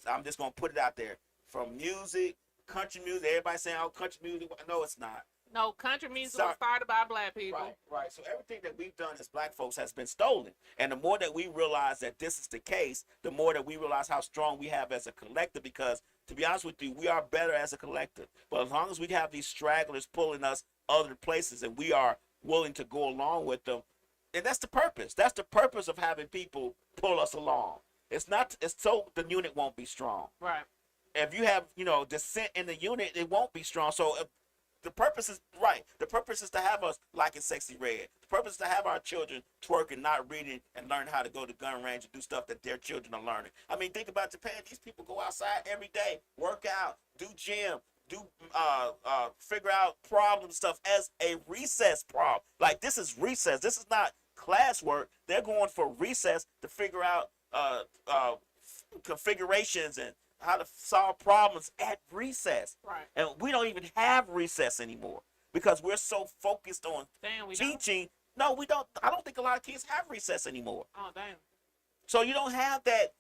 S3: I'm just gonna put it out there. From music, country music, everybody saying, "Oh, country music." No, it's not.
S2: No, country music
S3: Sorry.
S2: was started by black people.
S3: Right. So everything that we've done as black folks has been stolen. And the more that we realize that this is the case, the more that we realize how strong we have as a collective. Because to be honest with you, we are better as a collective. But as long as we have these stragglers pulling us other places and we are willing to go along with them, and that's the purpose. That's the purpose of having people pull us along. It's so the unit won't be strong.
S2: Right.
S3: If you have, dissent in the unit, it won't be strong. So the purpose is right. The purpose is to have us liking Sexy Red. The purpose is to have our children twerking, not reading, and learn how to go to gun range and do stuff that their children are learning. I mean, think about Japan. These people go outside every day, work out, do gym, do figure out problem stuff as a recess problem. Like, this is recess. This is not classwork. They're going for recess to figure out configurations and how to solve problems at recess.
S2: Right.
S3: And we don't even have recess anymore because we're so focused on
S2: Damn, we
S3: teaching. No, we don't. I don't think a lot of kids have recess anymore.
S2: Oh, damn.
S3: So you don't have that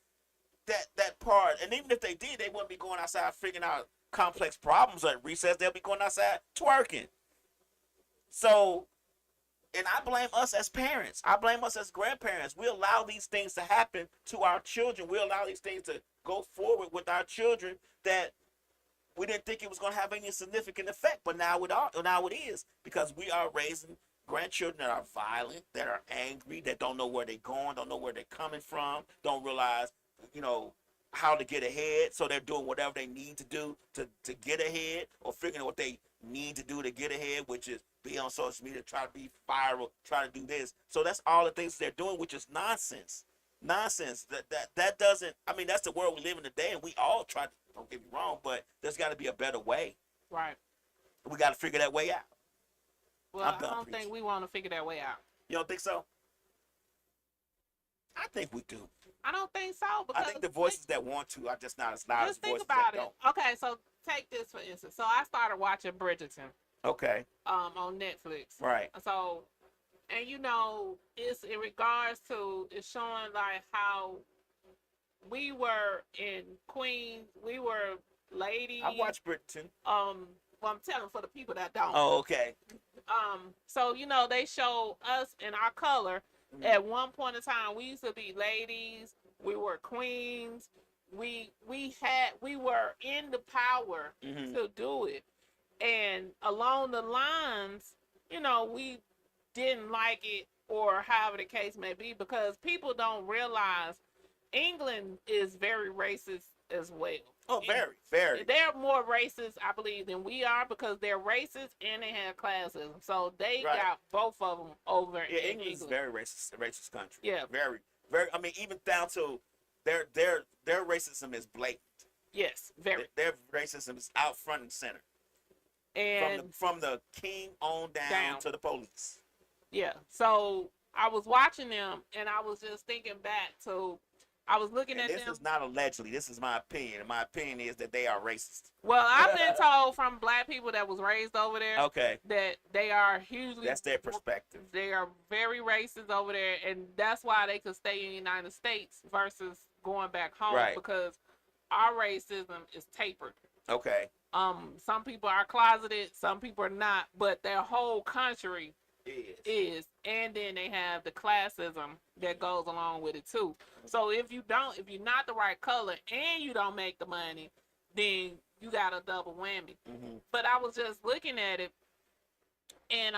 S3: part. And even if they did, they wouldn't be going outside figuring out complex problems at recess. They'll be going outside twerking. So, and I blame us as parents. I blame us as grandparents. We allow these things to happen to our children. We allow these things to go forward with our children that we didn't think it was going to have any significant effect, but now it is, because we are raising grandchildren that are violent, that are angry, that don't know where they're going, don't know where they're coming from, don't realize, how to get ahead. So they're doing whatever they need to do to get ahead, or figuring out what they need to do to get ahead, which is be on social media, try to be viral, try to do this. So that's all the things they're doing, which is nonsense. That doesn't, I mean, that's the world we live in today, and we all try to, don't get me wrong, but there's got to be a better way.
S2: Right.
S3: We got to figure that way out.
S2: Well, I don't think we want to figure that way out.
S3: You don't think so? I think we do.
S2: I don't think so. Because
S3: I think the voices that want to are just not as loud as
S2: just
S3: the
S2: think
S3: voices
S2: about
S3: that
S2: it.
S3: don't.
S2: Okay, so take this for instance. So I started watching Bridgerton
S3: Okay.
S2: on Netflix.
S3: Right.
S2: So, and it's in regards to, it's showing like how we were in Queens, we were ladies.
S3: I watched Bridgerton.
S2: Well, I'm telling for the people that don't.
S3: Oh, okay.
S2: So they show us in our color.
S3: Mm-hmm.
S2: At one point in time, we used to be ladies. We were queens. We were in the power
S3: Mm-hmm.
S2: to do it. And along the lines, we didn't like it, or however the case may be, because people don't realize England is very racist as well.
S3: Oh, very, very.
S2: They're more racist, I believe, than we are, because they're racist and they have classism. So they
S3: Right.
S2: got both of them over
S3: Yeah,
S2: in
S3: England's
S2: England.
S3: very racist country.
S2: Yeah.
S3: Very, very. I mean, even down to their racism is blatant.
S2: Yes, very.
S3: Their racism is out front and center.
S2: And
S3: From the king on down to the police.
S2: yeah, so I was watching them, and I was just thinking back to, I was looking
S3: And
S2: at
S3: this
S2: them.
S3: is not allegedly. This is my opinion. And my opinion is that they are racist.
S2: Well, I've been told from black people that was raised over there
S3: Okay.
S2: that they are hugely.
S3: That's their perspective.
S2: They are very racist over there, and that's why they could stay in the United States versus going back home,
S3: Right.
S2: because our racism is tapered.
S3: Okay.
S2: Some people are closeted, some people are not, but their whole country is, and then they have the classism that goes along with it too. So if you're not the right color and you don't make the money, then you got a double whammy.
S3: Mm-hmm.
S2: But I was just looking at it, and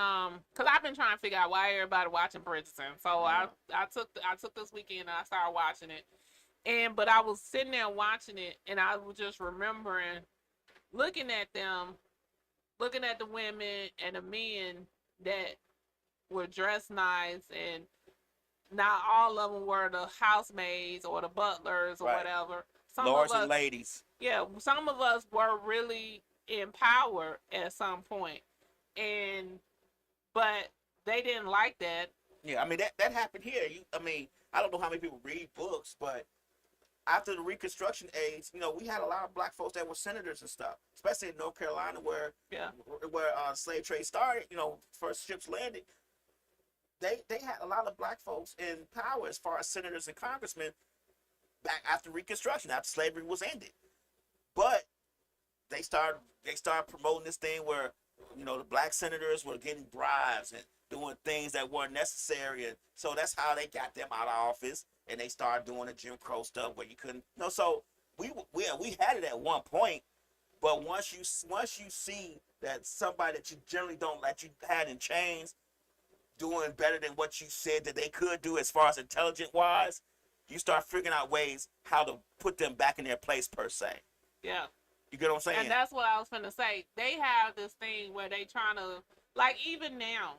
S2: because I've been trying to figure out why everybody watching Bridgerton. So I took this weekend and I started watching it, but I was sitting there watching it, and I was just remembering looking at them, looking at the women and the men that were dressed nice, and not all of them were the housemaids or the butlers or
S3: Right.
S2: whatever.
S3: Lords and ladies.
S2: Yeah, some of us were really in power at some point, but they didn't like that.
S3: Yeah, I mean that happened here. I don't know how many people read books, but after the Reconstruction age, we had a lot of black folks that were senators and stuff, especially in North Carolina, where
S2: Yeah.
S3: slave trade started. First ships landed. they had a lot of black folks in power as far as senators and congressmen back after Reconstruction, after slavery was ended. But they started promoting this thing where, you know, the black senators were getting bribes and doing things that weren't necessary, and so that's how they got them out of office. And they started doing the Jim Crow stuff where you couldn't, you know. So we had it at one point, but once you see that somebody that you generally don't let you had in chains doing better than what you said that they could do as far as intelligent wise, you start figuring out ways how to put them back in their place per se.
S2: Yeah.
S3: You get what I'm saying?
S2: And that's what I was finna say. They have this thing where they trying to, like, even now,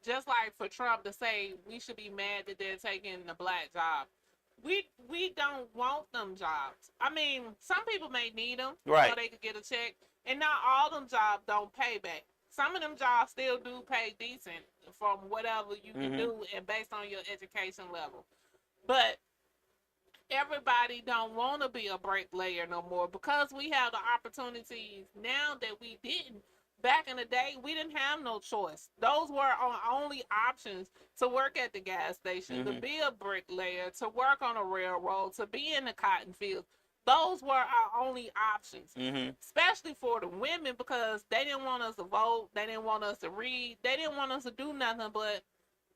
S2: just like for Trump to say we should be mad that they're taking the black job. We don't want them jobs. I mean, some people may need them
S3: right,
S2: so they could get a check, and not all them jobs don't pay back. Some of them jobs still do pay decent from whatever you can do and based on your education level. But everybody don't want to be a bricklayer no more because we have the opportunities now that we didn't. Back in the day, we didn't have no choice. Those were our only options: to work at the gas station, to be a bricklayer, to work on a railroad, to be in the cotton fields. Those were our only options, especially for the women, because they didn't want us to vote. They didn't want us to read. They didn't want us to do nothing but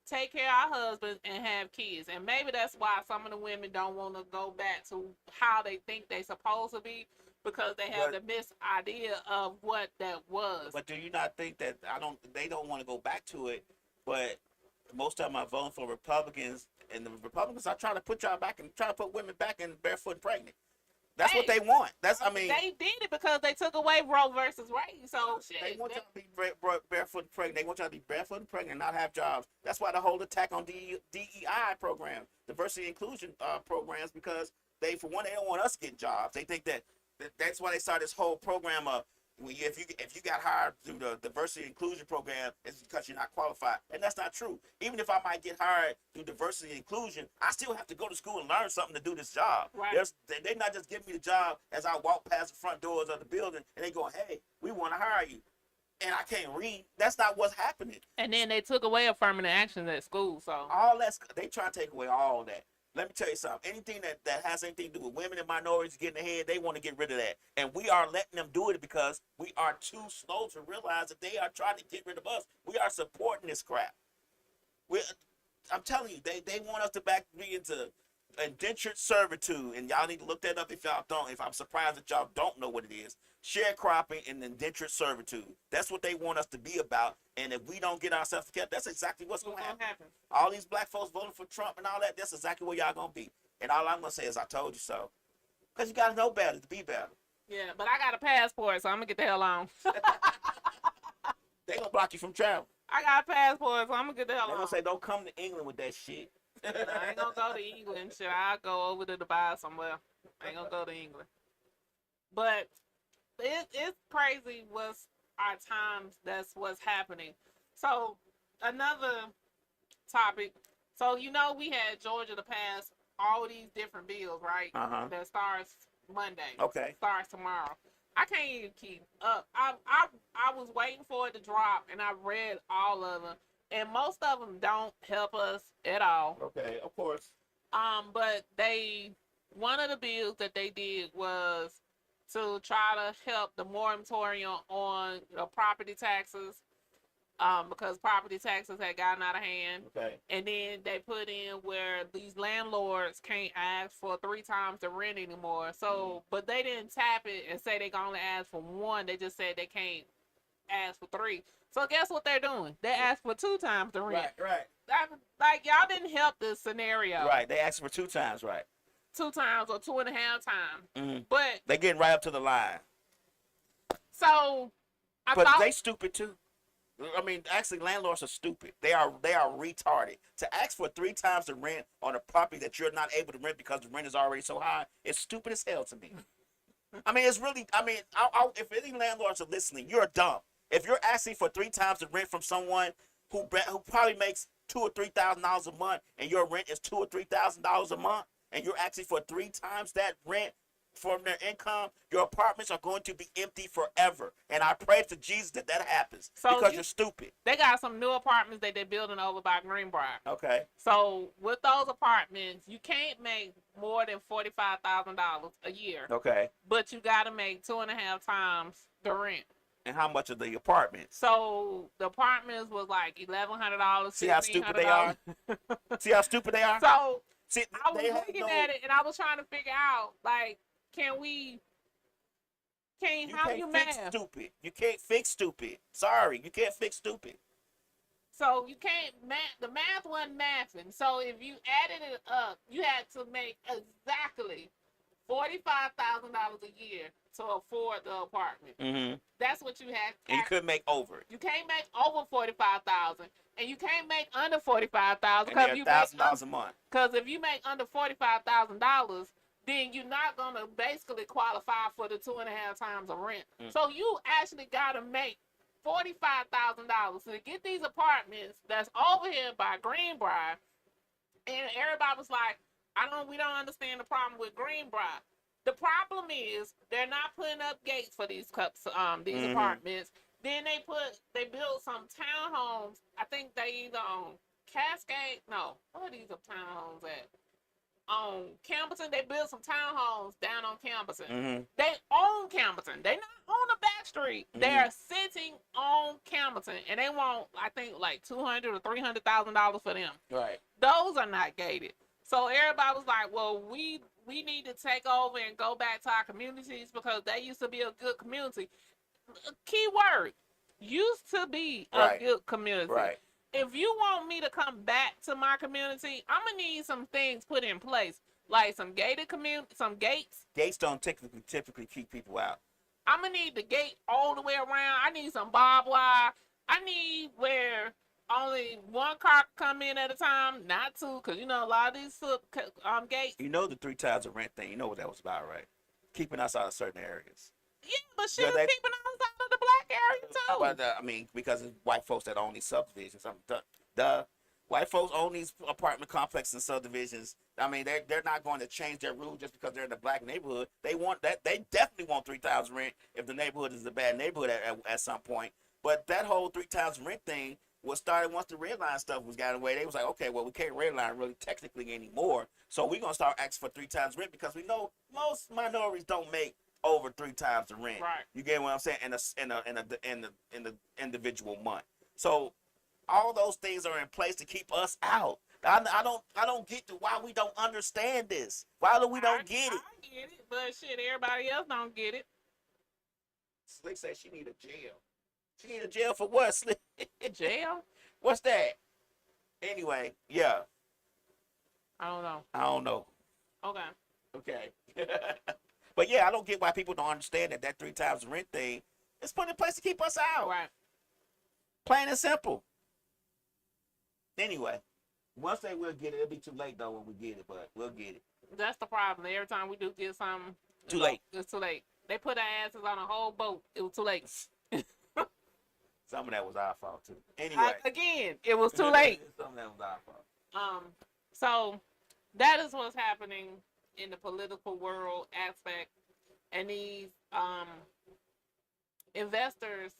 S2: take care of our husbands and have kids. And maybe that's why some of the women don't want to go back to how they think they supposed to be, because they have the mis idea of what that was.
S3: But do you not think that they don't want to go back to it, but most of them are voting for Republicans, and the Republicans are trying to put y'all back and try to put women back in barefoot and pregnant. That's what they want.
S2: They did it because they took away Roe versus Wade. So shit.
S3: They want y'all to be barefoot and pregnant. They want y'all to be barefoot and pregnant and not have jobs. That's why the whole attack on DEI program, diversity and inclusion programs, because they don't want us getting jobs. They think that's why they started this whole program of if you got hired through the diversity and inclusion program, it's because you're not qualified. And that's not true. Even if I might get hired through diversity and inclusion, I still have to go to school and learn something to do this job.
S2: Right.
S3: They're not just giving me the job as I walk past the front doors of the building and they go, hey, we want to hire you. And I can't read. That's not what's happening.
S2: And then they took away affirmative action at school. So
S3: all they try to take away all that. Let me tell you something. Anything that has anything to do with women and minorities getting ahead, they want to get rid of that. And we are letting them do it because we are too slow to realize that they are trying to get rid of us. We are supporting this crap. I'm telling you, they want us to be into indentured servitude. And y'all need to look that up if y'all don't. If I'm surprised that y'all don't know what it is. Sharecropping and indentured servitude. That's what they want us to be about. And if we don't get ourselves together, that's exactly what's going to happen. All these black folks voting for Trump and all that, that's exactly where y'all going to be. And all I'm going to say is I told you so. Because you got to know better to be better.
S2: Yeah, but I got a passport, so I'm going to get the hell on.
S3: They going to block you from travel.
S2: I got a passport, so I'm going to get the hell on.
S3: They're going to say, don't come to England with that shit.
S2: I ain't going to go to England. Shit, I'll go over to Dubai somewhere. I ain't going to go to England. But it's crazy what's our times. That's what's happening. So another topic. So we had Georgia to pass all these different bills, right? That starts Monday.
S3: Okay.
S2: Starts tomorrow. I can't even keep up. I was waiting for it to drop, and I read all of them, and most of them don't help us at all.
S3: Okay, of course.
S2: But one of the bills that they did was to try to help the moratorium on property taxes, because property taxes had gotten out of hand.
S3: Okay.
S2: And then they put in where these landlords can't ask for 3 times the rent anymore. So, but they didn't tap it and say they can only ask for 1. They just said they can't ask for 3. So guess what they're doing? They asked for 2 times the rent.
S3: Right.
S2: Like, y'all didn't help this scenario.
S3: Right. They asked for 2 times, right?
S2: 2 times or 2.5 times. But
S3: they getting right up to the line.
S2: So
S3: but they stupid too. I mean, actually, landlords are stupid. They are retarded. To ask for 3 times the rent on a property that you're not able to rent because the rent is already so high, it's stupid as hell to me. I mean, it's really. I mean, if any landlords are listening, you're dumb. If you're asking for 3 times the rent from someone who probably makes $2,000 or $3,000 a month, and your rent is $2,000 or $3,000 a month, and you're asking for 3 times that rent, from their income, your apartments are going to be empty forever. And I pray to Jesus that happens because you're stupid.
S2: They got some new apartments that they're building over by Greenbrier.
S3: Okay.
S2: So with those apartments, you can't make more than $45,000 a year.
S3: Okay.
S2: But you got to make 2.5 times the rent.
S3: And how much are the apartments?
S2: So the apartments was like $1,100.
S3: See how stupid they are? See how stupid they are?
S2: So
S3: see,
S2: I was looking at it and I was trying to figure out, like, how you
S3: fix
S2: math?
S3: Stupid. You can't fix stupid. Sorry, you can't fix stupid.
S2: So you can't math. The math wasn't mathing. So if you added it up, you had to make exactly $45,000 a year to afford the apartment.
S3: Mm-hmm.
S2: That's what you had.
S3: And you couldn't make over it.
S2: You can't make over $45,000, and you can't make under $45,000
S3: because you $1,000 a month.
S2: Because if you make under $45,000, then you're not gonna basically qualify for the 2.5 times of rent. Mm. So you actually gotta make $45,000 to get these apartments that's over here by Greenbrier. And everybody was like, we don't understand the problem with Greenbrier. The problem is they're not putting up gates for these apartments. Then they built some townhomes. I think they either on Cascade. No, where are these townhomes at? On Campbellton, they built some townhomes down on Campbellton. Mm-hmm. They own Campbellton. They're not on the back street. Mm-hmm. They are sitting on Campbellton, and they want, I think, like $200,000 or $300,000 for them.
S3: Right. Those
S2: are not gated. So everybody was like, well, we need to take over and go back to our communities because they used to be a good community. Key word, used to be a good community.
S3: Right.
S2: If you want me to come back to my community, I'm going to need some things put in place, like some gated some gates.
S3: Gates don't typically keep people out.
S2: I'm going to need the gate all the way around. I need some barbed wire. I need where only one car come in at a time, not two, because, a lot of these gates.
S3: You know the 3 times of rent thing. You know what that was about, right? Keeping us out of certain areas.
S2: Yeah, but shit is keeping us out of the black area, too.
S3: But, because it's white folks that own these subdivisions. White folks own these apartment complexes and subdivisions. They're not going to change their rules just because they're in a black neighborhood. They want that. They definitely want 3 times rent if the neighborhood is a bad neighborhood at some point. But that whole 3 times rent thing was started once the red line stuff was gotten away. They was like, okay, well, we can't red line really technically anymore. So we're going to start asking for 3 times rent because we know most minorities don't make over 3 times the rent.
S2: Right.
S3: You get what I'm saying? In the individual month. So all those things are in place to keep us out. I don't get to why we don't understand this. Why do we don't get it?
S2: I get it, but shit, everybody else don't get it.
S3: Slick said she need a jail. She need a jail for what, Slick?
S2: Jail?
S3: What's that? Anyway, yeah.
S2: I
S3: don't know.
S2: Okay.
S3: But yeah, I don't get why people don't understand that 3 times the rent thing is put in place to keep us out.
S2: Right.
S3: Plain and simple. Anyway, once they will get it, it'll be too late though when we get it, but we'll get it.
S2: That's the problem. Every time we do get something,
S3: too late.
S2: It's too late. They put our asses on a whole boat. It was too late.
S3: Some of that was our fault too. Anyway,
S2: again, it was too late.
S3: Some of that was our fault.
S2: So that is what's happening in the political world aspect, and these investors,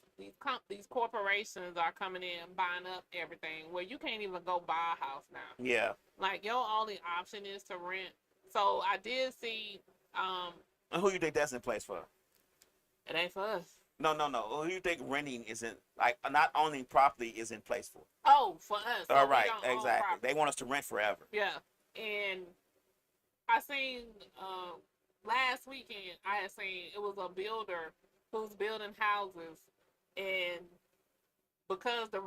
S2: these corporations are coming in buying up everything where you can't even go buy a house now.
S3: Yeah.
S2: Like your only option is to rent. So I did see.
S3: And who you think that's in place for?
S2: It ain't for us.
S3: No. Who you think renting isn't, like, not owning property is in place for?
S2: Oh, for us.
S3: All right, exactly. They want us to rent forever.
S2: Yeah, and I seen last weekend. I had seen it was a builder who's building houses, and because the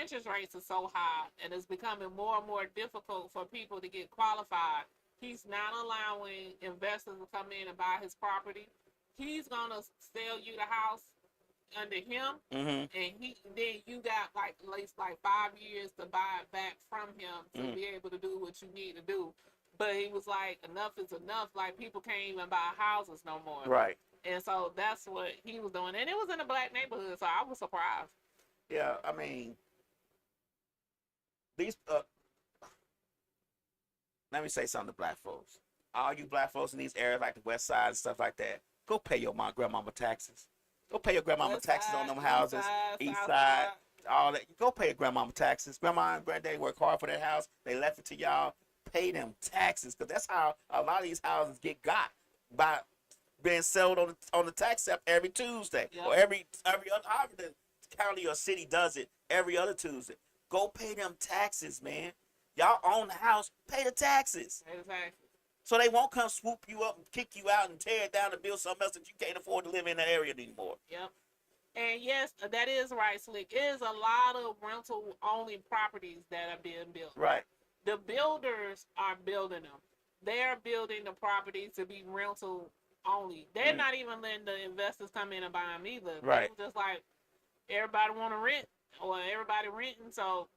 S2: interest rates are so high, and it's becoming more and more difficult for people to get qualified, he's not allowing investors to come in and buy his property. He's gonna sell you the house under him, and then you got like at least like 5 years to buy it back from him to be able to do what you need to do. But he was like, enough is enough. Like, people can't even buy houses no more.
S3: Right.
S2: And so that's what he was doing, and it was in a black neighborhood, so I was surprised.
S3: Yeah, these. Let me say something to black folks. all you black folks in these areas like the West Side and stuff like that, go pay your grandmama taxes. Go pay your grandmama
S2: West
S3: taxes
S2: side,
S3: on them houses,
S2: East
S3: East
S2: South
S3: Side, all that. Go pay your grandmama taxes. Grandma and granddaddy work hard for that house. They left it to y'all. Pay them taxes, because that's how a lot of these houses get got, by being sold on the tax app every Tuesday,
S2: Yep.
S3: or every other, however the county or city does it, every other Tuesday. Go pay them taxes, man. Y'all own the house, pay the taxes.
S2: Exactly.
S3: So they won't come swoop you up and kick you out and tear it down and build something else that you can't afford to live in that area anymore.
S2: Yep. And yes, that is right, Slick. It is a lot of rental only properties that are being built.
S3: Right.
S2: The builders are building them. They're building the properties to be rental only. They're not even letting the investors come in and buy them either.
S3: Right.
S2: People just like everybody want to rent, or everybody renting. So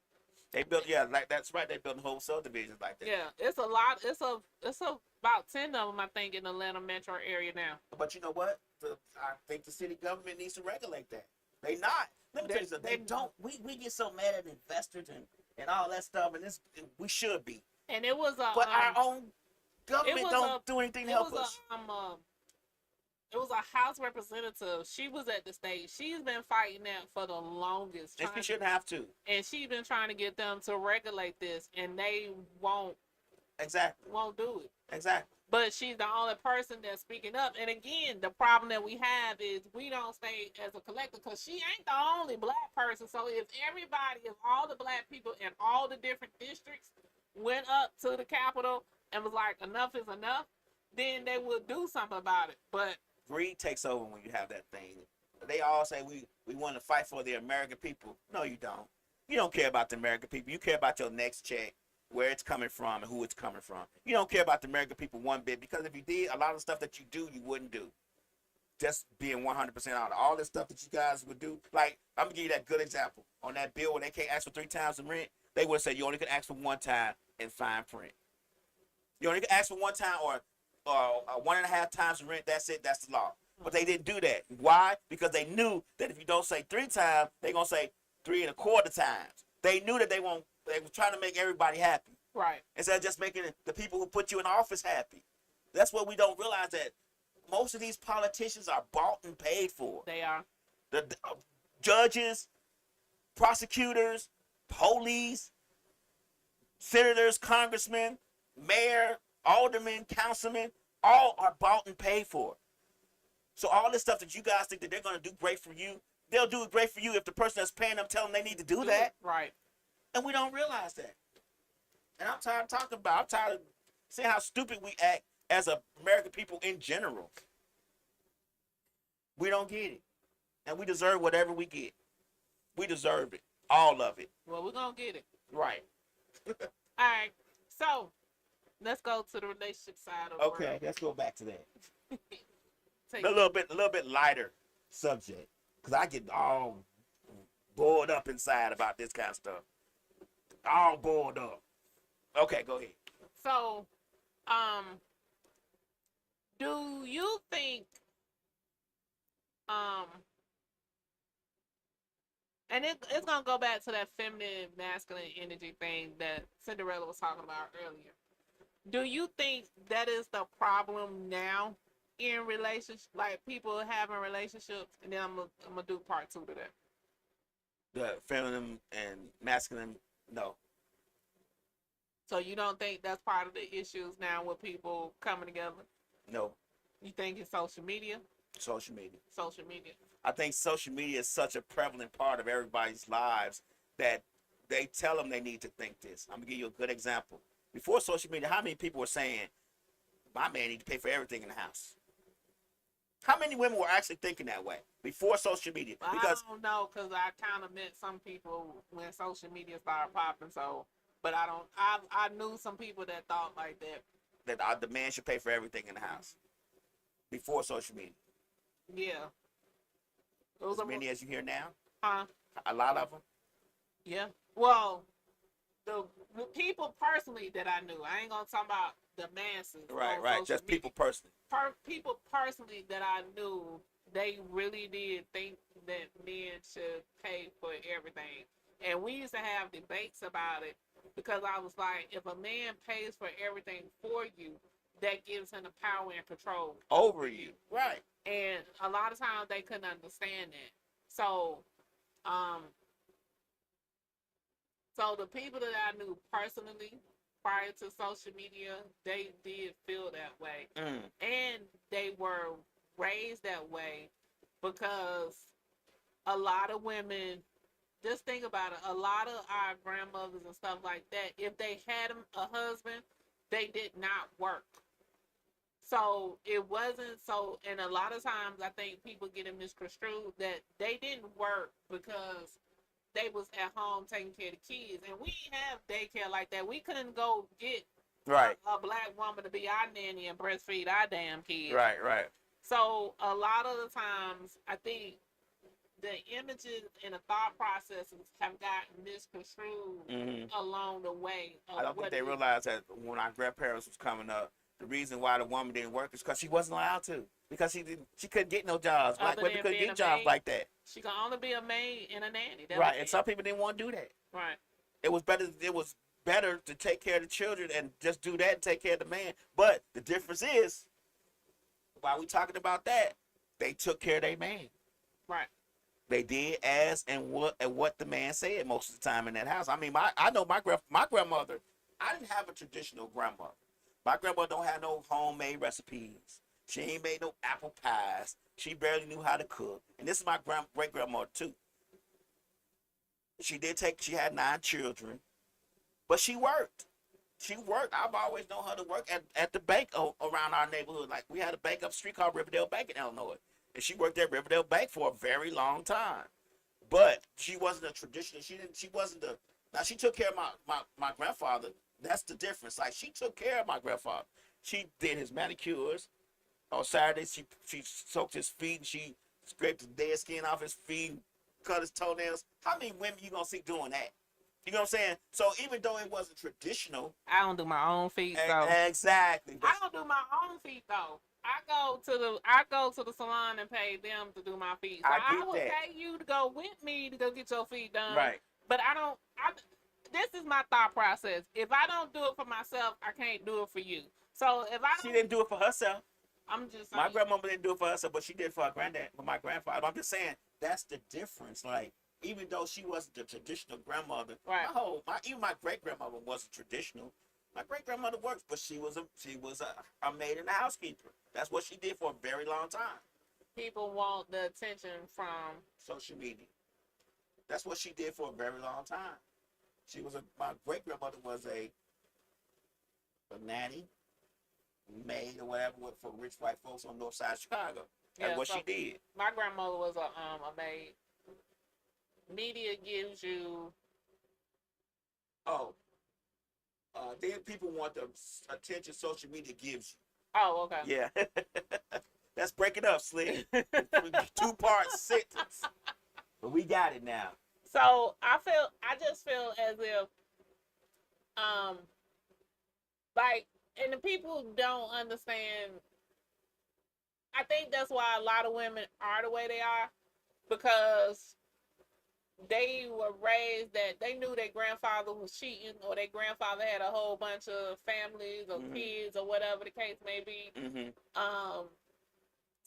S3: They built, like that's right. They built whole subdivisions like that.
S2: yeah, it's a lot. It's about 10 of them, I think, in the Atlanta metro area now.
S3: But you know what? I think the city government needs to regulate that. They not. Let me tell you something. They don't. We get so mad at investors and all that stuff, and we should be.
S2: And it was a.
S3: But our own government don't do anything to
S2: it
S3: help
S2: was
S3: us.
S2: It was a House representative. She was at the stage. She's been fighting that for the longest.
S3: And she shouldn't have to.
S2: And she's been trying to get them to regulate this, and they won't do it.
S3: Exactly.
S2: But she's the only person that's speaking up. And again, the problem that we have is we don't stay as a collective, because she ain't the only black person. So if all the black people in all the different districts went up to the Capitol and was like, enough is enough, then they would do something about it. But
S3: greed takes over when you have that thing. They all say we want to fight for the American people. No, you don't. You don't care about the American people. You care about your next check, where it's coming from, and who it's coming from. You don't care about the American people one bit, because if you did, a lot of the stuff that you do, you wouldn't do. Just being 100% out of all this stuff that you guys would do. Like, I'm going to give you that good example. On that bill where they can't ask for 3 times the rent, they would say you only can ask for 1 time in fine print. You only can ask for 1 time or 1.5 times the rent. That's it. That's the law. But they didn't do that. Why? Because they knew that if you don't say 3 times, they're going to say 3.25 times. They knew that they were trying to make everybody happy.
S2: right.
S3: Instead of just making the people who put you in office happy. That's what we don't realize, that most of these politicians are bought and paid for.
S2: They are.
S3: The judges, prosecutors, police, senators, congressmen, mayor, aldermen, councilmen, all are bought and paid for. So all this stuff that you guys think that they're going to do great for you, they'll do it great for you if the person that's paying them tell them they need to do that.
S2: Right.
S3: And we don't realize that. And I'm tired of talking about, I'm tired of seeing how stupid we act as American people in general. We don't get it. And we deserve whatever we get. We deserve it. All of it.
S2: Well, we're going to get it.
S3: Right.
S2: All right. So, let's go to the relationship side of the
S3: Okay,
S2: world.
S3: let's go back to that.
S2: Take
S3: A little bit lighter subject. Because I get all boiled up inside about this kind of stuff. All boiled up. Okay, go ahead.
S2: So, do you think, and it's gonna go back to that feminine, masculine energy thing that Cinderella was talking about earlier. Do you think that is the problem now in relationships, like people having relationships? And then I'm gonna do part 2 to that.
S3: The feminine and masculine, no.
S2: So you don't think that's part of the issues now with people coming together?
S3: No.
S2: You think it's social media?
S3: Social media.
S2: Social media.
S3: I think social media is such a prevalent part of everybody's lives that they tell them they need to think this. I'm going to give you a good example. Before social media, how many people were saying, my man needs to pay for everything in the house? How many women were actually thinking that way before social media? Because
S2: I don't know, because I kind of met some people when social media started popping. So, but I knew some people that thought like that.
S3: that the man should pay for everything in the house before social media.
S2: Yeah. Those
S3: As many as you hear now,
S2: Huh?
S3: a lot of them.
S2: Yeah. Well, the people personally that I knew, I ain't gonna talk about the masses.
S3: Right,
S2: on
S3: right.
S2: social
S3: Just
S2: media.
S3: people personally.
S2: People personally that I knew, they really did think that men should pay for everything. And we used to have debates about it, because I was like, if a man pays for everything for you, that gives him the power and control
S3: Over you. Right.
S2: and a lot of times they couldn't understand it. So, so the people that I knew personally prior to social media, they did feel that way, and they were raised that way because a lot of women. Just think about it. A lot of our grandmothers and stuff like that, if they had a husband, they did not work. So it wasn't so, and a lot of times I think people get it misconstrued that they didn't work because they was at home taking care of the kids, and we didn't have daycare like that. We couldn't go get
S3: Right.
S2: a black woman to be our nanny and breastfeed our damn kids.
S3: Right. Right.
S2: So a lot of the times, I think the images and the thought processes have gotten misconstrued along the way.
S3: I don't think they realized that when our grandparents was coming up, the reason why the woman didn't work is because she wasn't allowed to. Because she couldn't get no jobs. Black women couldn't get jobs like that.
S2: She could only be a maid and a nanny.
S3: Right, and some people didn't want to do that.
S2: Right.
S3: It was better to take care of the children and just do that and take care of the man. But the difference is, while we talking about that, they took care of their man.
S2: Right.
S3: They did as and what the man said most of the time in that house. I mean, I know my grandmother. I didn't have a traditional grandmother. My grandmother don't have no homemade recipes. She ain't made no apple pies. She barely knew how to cook. And this is my great grandmother too. She had 9 children, but she worked. She worked. I've always known her to work at the bank around our neighborhood. Like we had a bank up the street called Riverdale Bank in Illinois. And she worked at Riverdale Bank for a very long time. But she wasn't a traditional, now she took care of my grandfather. That's the difference. Like she took care of my grandfather. She did his manicures. On Saturdays, she soaked his feet and she scraped the dead skin off his feet, cut his toenails. How many women you gonna see doing that? You know what I'm saying? So even though it wasn't traditional.
S2: I don't do my own feet, though.
S3: Exactly.
S2: I don't do my own feet, though. I go to the salon and pay them to do my feet. So I will pay you to go with me to go get your feet done.
S3: Right.
S2: But this is my thought process. If I don't do it for myself, I can't do it for you. So if
S3: She didn't do it for herself.
S2: I'm just saying.
S3: My grandmother didn't do it for herself, but she did it for her granddad, for my grandfather. I'm just saying that's the difference. Like, even though she wasn't the traditional grandmother,
S2: right.
S3: Even my great grandmother wasn't traditional. My great grandmother worked, but she was a maid and a housekeeper. That's what she did for a very long time.
S2: People want the attention from
S3: social media. That's what she did for a very long time. My great grandmother was a nanny, maid or whatever for rich white folks on the north side of Chicago. That's what she did.
S2: My grandmother was a maid. Media gives you.
S3: Then people want the attention social media gives you.
S2: Oh, okay.
S3: Yeah. Let's break it up, Slick. 2-part sentence. But we got it now.
S2: So I just feel as if, and the people don't understand. I think that's why a lot of women are the way they are, because they were raised that they knew their grandfather was cheating, or their grandfather had a whole bunch of families or kids or whatever the case may be.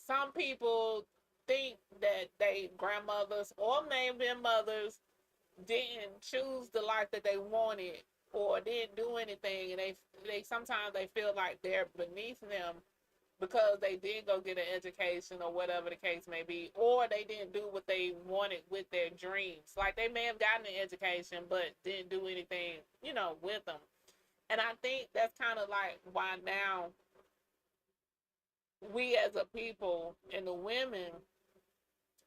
S2: Some people think that they grandmothers or maybe mothers didn't choose the life that they wanted or didn't do anything, and they sometimes they feel like they're beneath them because they didn't go get an education or whatever the case may be, or they didn't do what they wanted with their dreams. Like they may have gotten an education but didn't do anything, with them. And I think that's kind of like why now we as a people and the women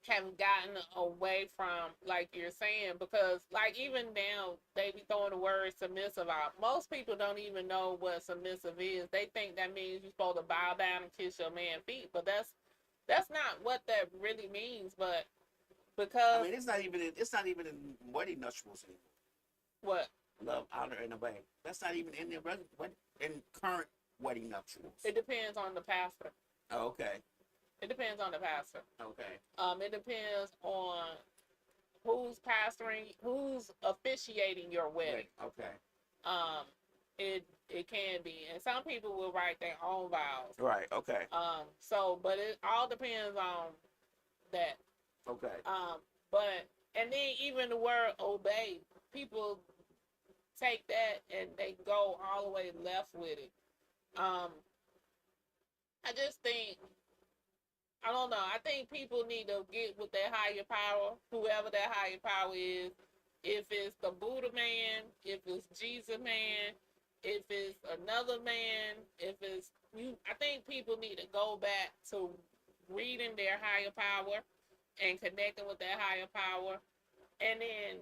S2: have gotten away from, like you're saying, because like even now they be throwing the word submissive out. Most people don't even know what submissive is. They think that means you're supposed to bow down and kiss your man's feet, but that's not what that really means. But because
S3: it's not even in wedding nuptials anymore.
S2: What?
S3: Love, honor, and obey. That's not even in current wedding nuptials.
S2: It depends on the pastor.
S3: Oh, okay.
S2: It depends on the pastor.
S3: Okay.
S2: It depends on who's pastoring, who's officiating your wedding.
S3: Okay.
S2: it can be, and some people will write their own vows.
S3: Right. Okay.
S2: So, but it all depends on that.
S3: Okay.
S2: But and then even the word obey, people take that and they go all the way left with it. I just think I don't know. I think people need to get with their higher power, whoever that higher power is. If it's the Buddha man, if it's Jesus man, if it's another man, if it's you, I think people need to go back to reading their higher power and connecting with that higher power, and then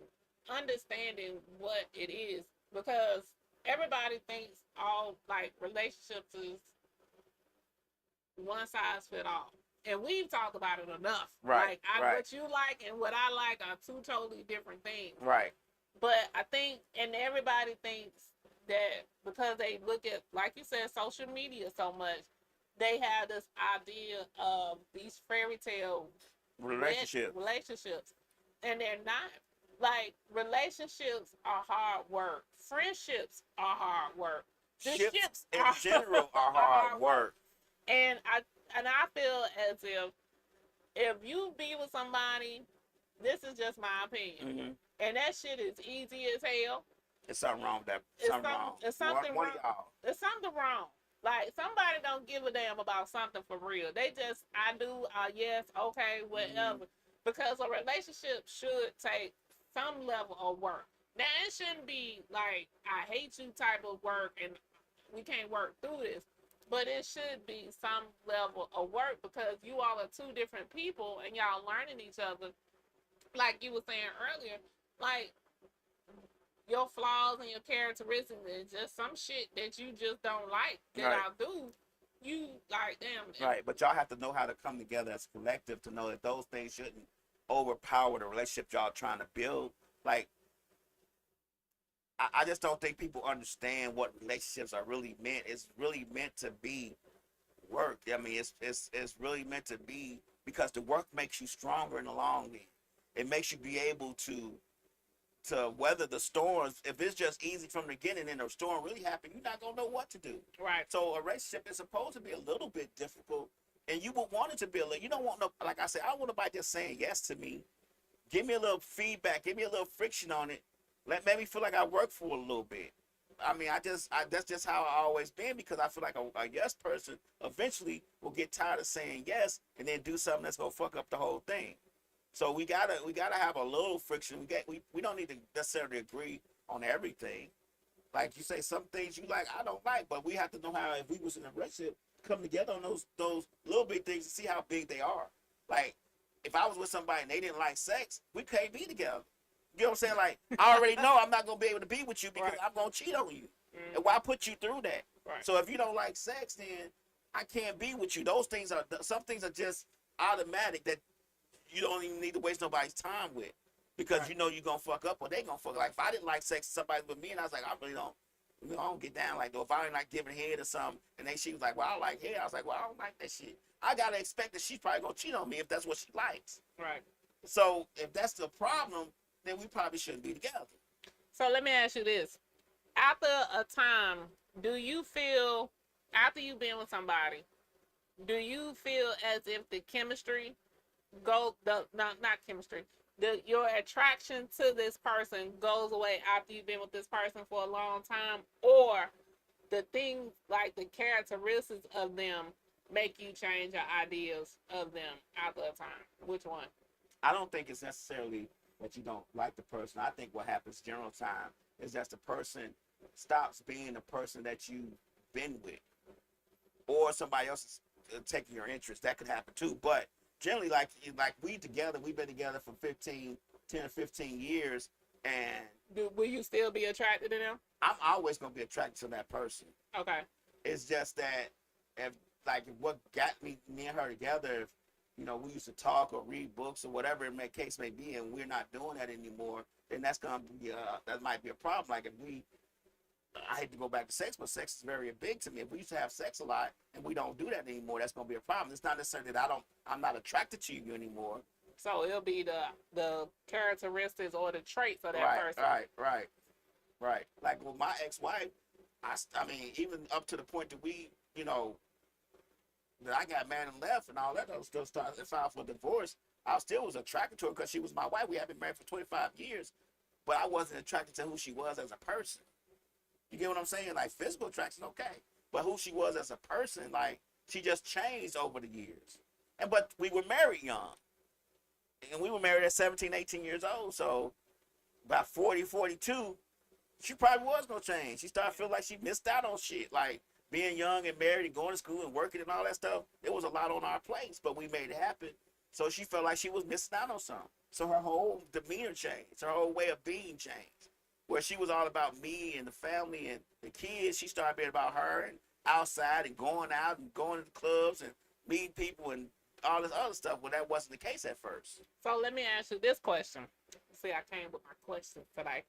S2: understanding what it is, because everybody thinks all like relationships is one size fit all. And we've talked about it enough.
S3: Right.
S2: Like what you like and what I like are two totally different things.
S3: Right.
S2: But I think, and everybody thinks that because they look at, like you said, social media so much, they have this idea of these fairy tale relationships. And they're not. Like, relationships are hard work. Friendships are hard work. The ships
S3: in general are hard work.
S2: And I feel as if you be with somebody, this is just my opinion, and that shit is easy as hell.
S3: There's something wrong with that.
S2: It's something wrong. There's something wrong. Like, somebody don't give a damn about something for real. They just, I do, yes, okay, whatever. Because a relationship should take some level of work. Now, it shouldn't be like, I hate you type of work and we can't work through this. But it should be some level of work, because you all are two different people and y'all learning each other. Like you were saying earlier, like your flaws and your characteristics and just some shit that you just don't like that I do. You like, damn.
S3: Right, but y'all have to know how to come together as a collective to know that those things shouldn't overpower the relationship y'all trying to build. Like, I just don't think people understand what relationships are really meant. It's really meant to be work. I mean, it's really meant to be, because the work makes you stronger in the long run. It makes you be able to weather the storms. If it's just easy from the beginning and the storm really happened, you're not gonna know what to do.
S2: Right.
S3: So a relationship is supposed to be a little bit difficult, and you would want it to be a little. You don't want no, like I said, I don't want nobody just saying yes to me. Give me a little feedback. Give me a little friction on it. Make me feel like I work for a little bit. I mean, that's just how I always been, because I feel like a yes person eventually will get tired of saying yes and then do something that's gonna fuck up the whole thing. So we gotta have a little friction. We don't need to necessarily agree on everything. Like you say, some things you like, I don't like, but we have to know how, if we was in a relationship, come together on those little big things and see how big they are. Like, if I was with somebody and they didn't like sex, we can't be together. You know what I'm saying? Like, I already know I'm not going to be able to be with you because I'm going to cheat on you. And why put you through that?
S2: Right.
S3: So if you don't like sex, then I can't be with you. Some things are just automatic that you don't even need to waste nobody's time with, because you know you're going to fuck up or they going to fuck up. Like, if I didn't like sex, somebody with me, and I was like, I don't get down like that. If I ain't like giving head or something, and she was like, well, I like head. I was like, well, I don't like that shit. I got to expect that she's probably going to cheat on me if that's what she likes.
S2: Right.
S3: So if that's the problem, then we probably shouldn't be together.
S2: So let me ask you this. After a time, do you feel, after you've been with somebody, do you feel as if the chemistry your attraction to this person goes away after you've been with this person for a long time, or the things like the characteristics of them make you change your ideas of them after a time? Which one?
S3: I don't think it's necessarily that you don't like the person. I think what happens general time is that the person stops being the person that you've been with, or somebody else is taking your interest. That could happen too. But generally, like we've been together for 10 or 15 years, and
S2: will you still be attracted to them?
S3: I'm always going to be attracted to that person.
S2: Okay.
S3: It's just that if what got me and her together, if we used to talk or read books or whatever the case may be, and we're not doing that anymore, then that's gonna be that might be a problem. Like, if I hate to go back to sex, but sex is very big to me. If we used to have sex a lot and we don't do that anymore, that's gonna be a problem. It's not necessarily that I'm not attracted to you anymore.
S2: So it'll be the characteristics or the traits of that person.
S3: Right. Like with my ex-wife, I mean, even up to the point that we, you know, that I got married and left and all that other stuff, started and filed for divorce. I still was attracted to her because she was my wife. We had been married for 25 years, but I wasn't attracted to who she was as a person. You get what I'm saying? Like, physical attraction, okay, but who she was as a person, like, she just changed over the years. But we were married young, and we were married at 17, 18 years old. So by 40, 42, she probably was gonna change. She started feeling like she missed out on shit, like being young and married and going to school and working and all that stuff. It was a lot on our plates, but we made it happen. So she felt like she was missing out on something. So her whole demeanor changed. Her whole way of being changed. Where she was all about me and the family and the kids, she started being about her and outside and going out and going to the clubs and meeting people and all this other stuff. Well, that wasn't the case at first.
S2: So let me ask you this question. See, I came with my questions today.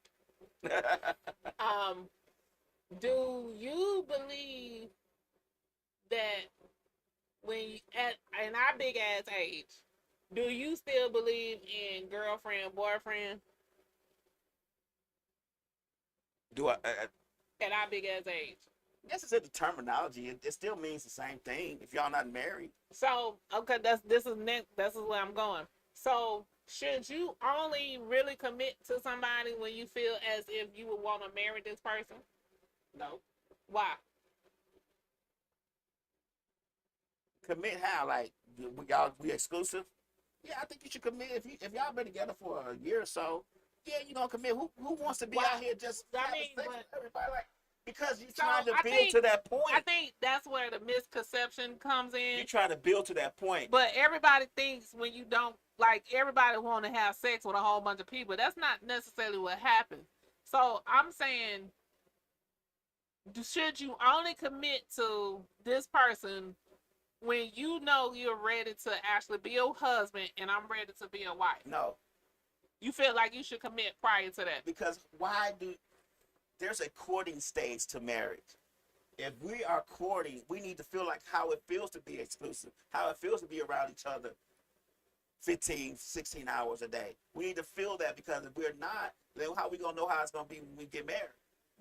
S2: Do you believe that when you, in our big ass age, do you still believe in girlfriend, boyfriend?
S3: Do I
S2: At our big ass age.
S3: guess it's in the terminology. It still means the same thing if y'all not married.
S2: So okay, this is where I'm going. So should you only really commit to somebody when you feel as if you would want to marry this person?
S3: No.
S2: Why?
S3: Commit how? Like, we exclusive? Yeah, I think you should commit if y'all been together for a year or so. Yeah, you gonna commit. Who wants to be out here just having sex with everybody? Like, because you're trying to build to that point.
S2: I think that's where the misconception comes in.
S3: You're trying to build to that point.
S2: But everybody thinks when you don't, like, everybody want to have sex with a whole bunch of people. That's not necessarily what happens. So I'm saying, should you only commit to this person when you know you're ready to actually be a husband and I'm ready to be a wife?
S3: No.
S2: You feel like you should commit prior to that?
S3: Because there's a courting stage to marriage. If we are courting, we need to feel like how it feels to be exclusive, how it feels to be around each other 15, 16 hours a day. We need to feel that, because if we're not, then how are we going to know how it's going to be when we get married?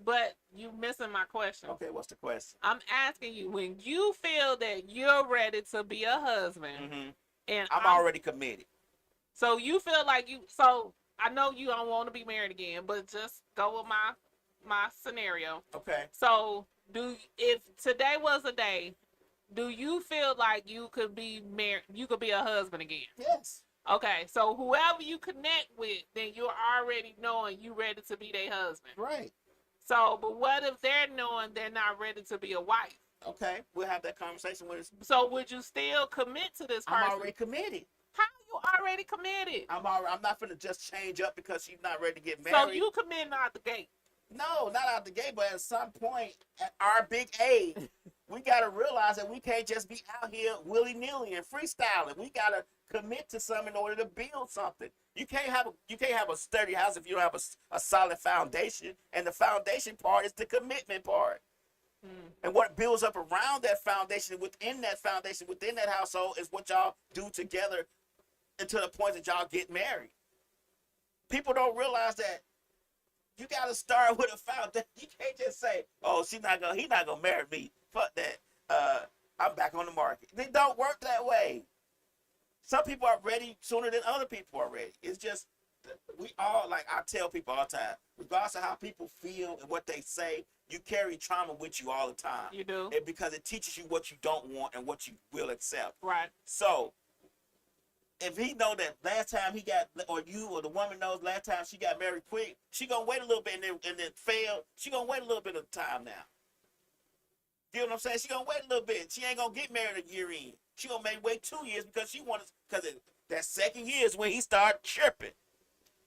S2: But you missing my question.
S3: Okay, what's the question?
S2: I'm asking you, when you feel that you're ready to be a husband, and
S3: I'm already committed.
S2: So you feel like so I know you don't want to be married again, but just go with my scenario.
S3: Okay.
S2: So if today was a day, do you feel like you could be married, you could be a husband again?
S3: Yes.
S2: Okay, so whoever you connect with, then you're already knowing you ready to be their husband.
S3: Right.
S2: So, but what if they're knowing they're not ready to be a wife?
S3: Okay, we'll have that conversation with us.
S2: So would you still commit to this person?
S3: I'm already committed.
S2: How you already committed?
S3: I'm not finna just change up because she's not ready to get married.
S2: So you committed out the gate?
S3: No, not out the gate, but at some point, at our big age, we gotta realize that we can't just be out here willy-nilly and freestyling. We gotta commit to something in order to build something. You can't have a sturdy house if you don't have a solid foundation, and the foundation part is the commitment part. And what builds up around that foundation, within that household, is what y'all do together until the point that y'all get married. People don't realize that you gotta start with a foundation. You can't just say, "Oh, he's not gonna marry me. Fuck that. I'm back on the market." It don't work that way. Some people are ready sooner than other people are ready. It's just, we all, like I tell people all the time, regardless of how people feel and what they say, you carry trauma with you all the time.
S2: You do.
S3: Because it teaches you what you don't want and what you will accept.
S2: Right.
S3: So, if he know that last time he got, or you or the woman knows last time she got married quick, she gonna wait a little bit and then fail. She gonna wait a little bit of time now. You know what I'm saying? She gonna wait a little bit. She ain't gonna get married a year in. She gonna maybe wait 2 years because that second year is when he start tripping.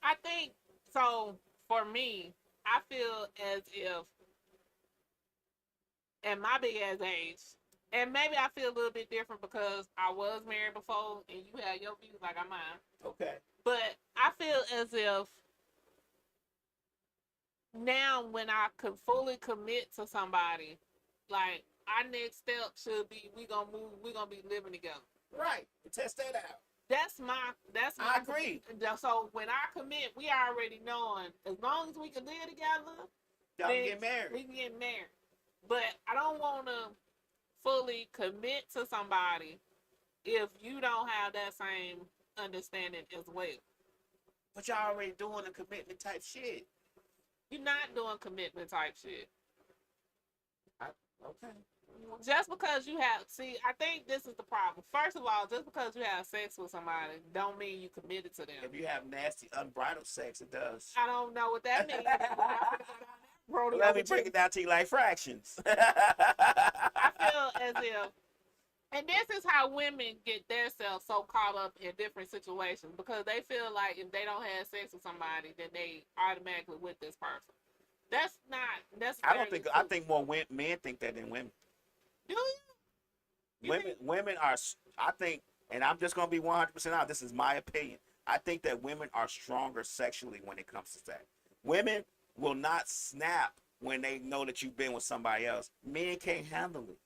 S2: I think so. For me, I feel as if at my big ass age, and maybe I feel a little bit different because I was married before and you had your views like I'm mine.
S3: Okay.
S2: But I feel as if now when I could fully commit to somebody, like our next step should be we gonna be living together.
S3: Right. Test that out.
S2: That's my.
S3: I agree.
S2: So when I commit, we already knowing as long as we can live together,
S3: y'all can get married.
S2: We can get married. But I don't want to fully commit to somebody if you don't have that same understanding as well.
S3: But y'all already doing the commitment type shit.
S2: You're not doing commitment type shit.
S3: Okay.
S2: Just because you have, see, I think this is the problem. First of all, just because you have sex with somebody don't mean you committed to them.
S3: If you have nasty, unbridled sex, it does.
S2: I don't know what that means.
S3: Let me break it down to you like fractions.
S2: I feel as if, and this is how women get themselves so caught up in different situations because they feel like if they don't have sex with somebody, then they automatically with this person. That's not necessarily
S3: I don't think.
S2: true.
S3: I think more men think that than women.
S2: Do you?
S3: Women are. I think, and I'm just gonna be 100% honest. This is my opinion. I think that women are stronger sexually when it comes to sex. Women will not snap when they know that you've been with somebody else. Men can't handle it.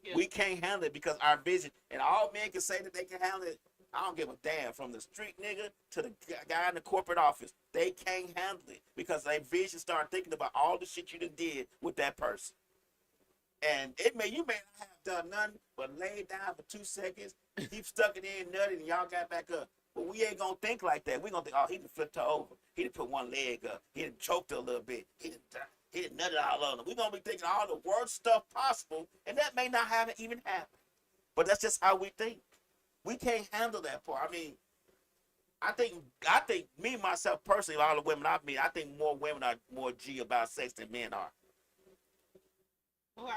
S2: Yeah.
S3: We can't handle it because our vision, and all men can say that they can handle it. I don't give a damn. From the street nigga to the guy in the corporate office, they can't handle it because their vision start thinking about all the shit you done did with that person. And you may not have done nothing but lay down for 2 seconds, keep stuck it in, nutted, and y'all got back up. But we ain't gonna think like that. We gonna think, oh, he done flipped her over. He done put one leg up. He done choked her a little bit. He done nutted all on her. We gonna be thinking all the worst stuff possible, and that may not have even happened. But that's just how we think. We can't handle that part. I mean, I think me myself personally, all the women I've met, I think more women are more G about sex than men are.
S2: Okay.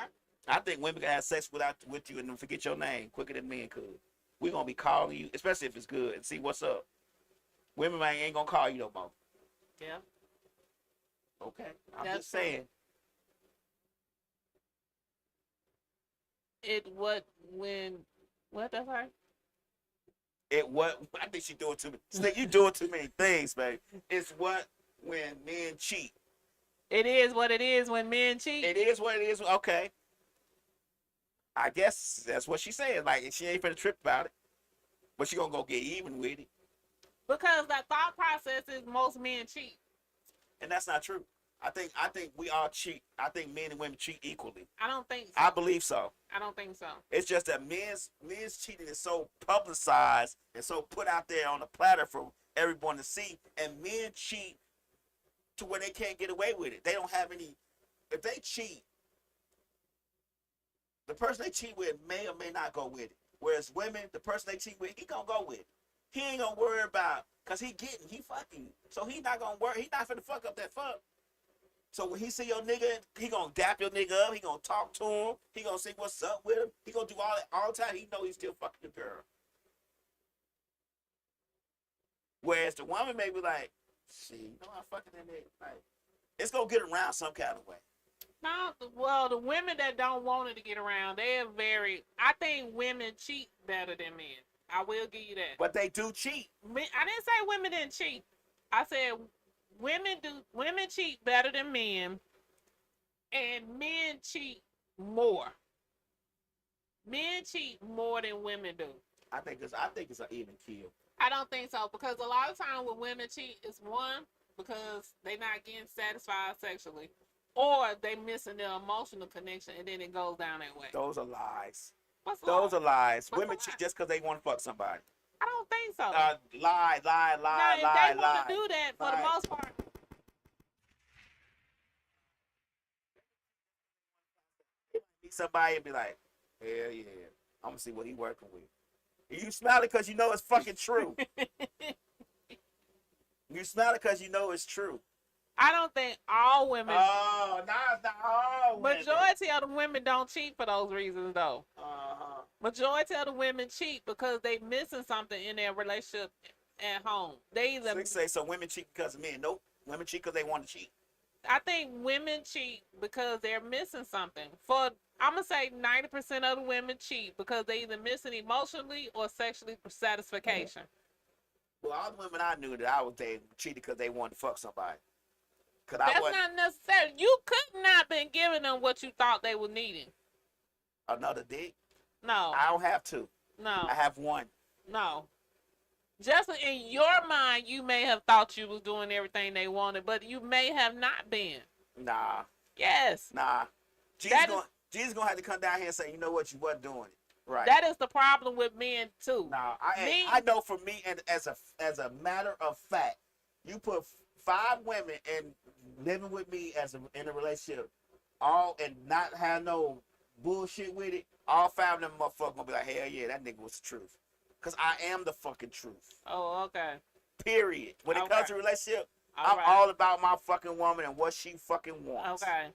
S3: I think women can have sex with you and then forget your name quicker than men could. We're gonna be calling you, especially if it's good, and see what's up. Women ain't gonna call you no more.
S2: Yeah.
S3: Okay. I'm
S2: That's
S3: just saying.
S2: What that's right?
S3: I think she doing too many. Slick, you doing too many things, baby. It's what when men cheat.
S2: It is what it is when men cheat.
S3: It is what it is. Okay. I guess that's what she said. Like, she ain't finna trip about it, but she gonna go get even with it.
S2: Because that thought process is most men cheat.
S3: And that's not true. I think we all cheat. I think men and women cheat equally.
S2: I don't think so.
S3: I believe so.
S2: I don't think so.
S3: It's just that men's cheating is so publicized and so put out there on the platter for everyone to see, and men cheat to where they can't get away with it. They don't have any. If they cheat, the person they cheat with may or may not go with it. Whereas women, the person they cheat with, he gonna go with it. He ain't gonna worry about, cause he fucking. So he not gonna worry. He not finna fuck up that fuck. So when he see your nigga, he gonna dap your nigga up. He gonna talk to him. He gonna see what's up with him. He gonna do all that all the time. He know he's still fucking the girl. Whereas the woman may be like, "See, you know I'm fucking that nigga." Like, it's gonna get around some kind of way.
S2: No, well, the women that don't want it to get around, they're very. I think women cheat better than men. I will give you that.
S3: But they do cheat.
S2: I didn't say women didn't cheat. I said women cheat better than men, and men cheat more. Men cheat more than women do.
S3: I think it's an even kill.
S2: I don't think so, because a lot of times when women cheat, it's one, because they not getting satisfied sexually, or they missing their emotional connection, and then it goes down that way.
S3: Those are lies.
S2: Those
S3: are lies.
S2: What's
S3: Women
S2: a
S3: cheat
S2: lie?
S3: just because they want to fuck somebody.
S2: I don't think so.
S3: Lie.
S2: Now, if they want to do that, for the
S3: lie.
S2: most part,
S3: Meet somebody and be like, hell yeah, I'm gonna see what he working with. And you smile it because you know it's fucking true. You smile it because you know it's true.
S2: I don't think all women.
S3: Oh, nah, it's not all women.
S2: Majority of the women don't cheat for those reasons, though.
S3: Uh-huh.
S2: Majority of the women cheat because they missing something in their relationship at home. They either.
S3: Slick say so. Women cheat because of men. Nope. Women cheat because they want to cheat.
S2: I think women cheat because they're missing something. I'm gonna say 90% of the women cheat because they either missing emotionally or sexually satisfaction.
S3: Well, all the women I knew that I was dating cheated because they wanted to fuck somebody.
S2: That's not necessary. You could not been giving them what you thought they were needing.
S3: Another dick?
S2: No.
S3: I don't have two.
S2: No.
S3: I have one.
S2: No. Just in your mind, you may have thought you was doing everything they wanted, but you may have not been.
S3: Nah.
S2: Yes.
S3: Nah. Jesus gonna have to come down here and say, you know what, you wasn't doing it right.
S2: That is the problem with men too.
S3: Nah, I know for me, and as a matter of fact, you put 5 women in living with me in a relationship, all and not have no bullshit with it. All 5 of them motherfuckers gonna be like, hell yeah, that nigga was the truth, cause I am the fucking truth.
S2: Oh, okay.
S3: Period. When it comes to relationship, I'm
S2: right.
S3: all about my fucking woman and what she fucking wants.
S2: Okay.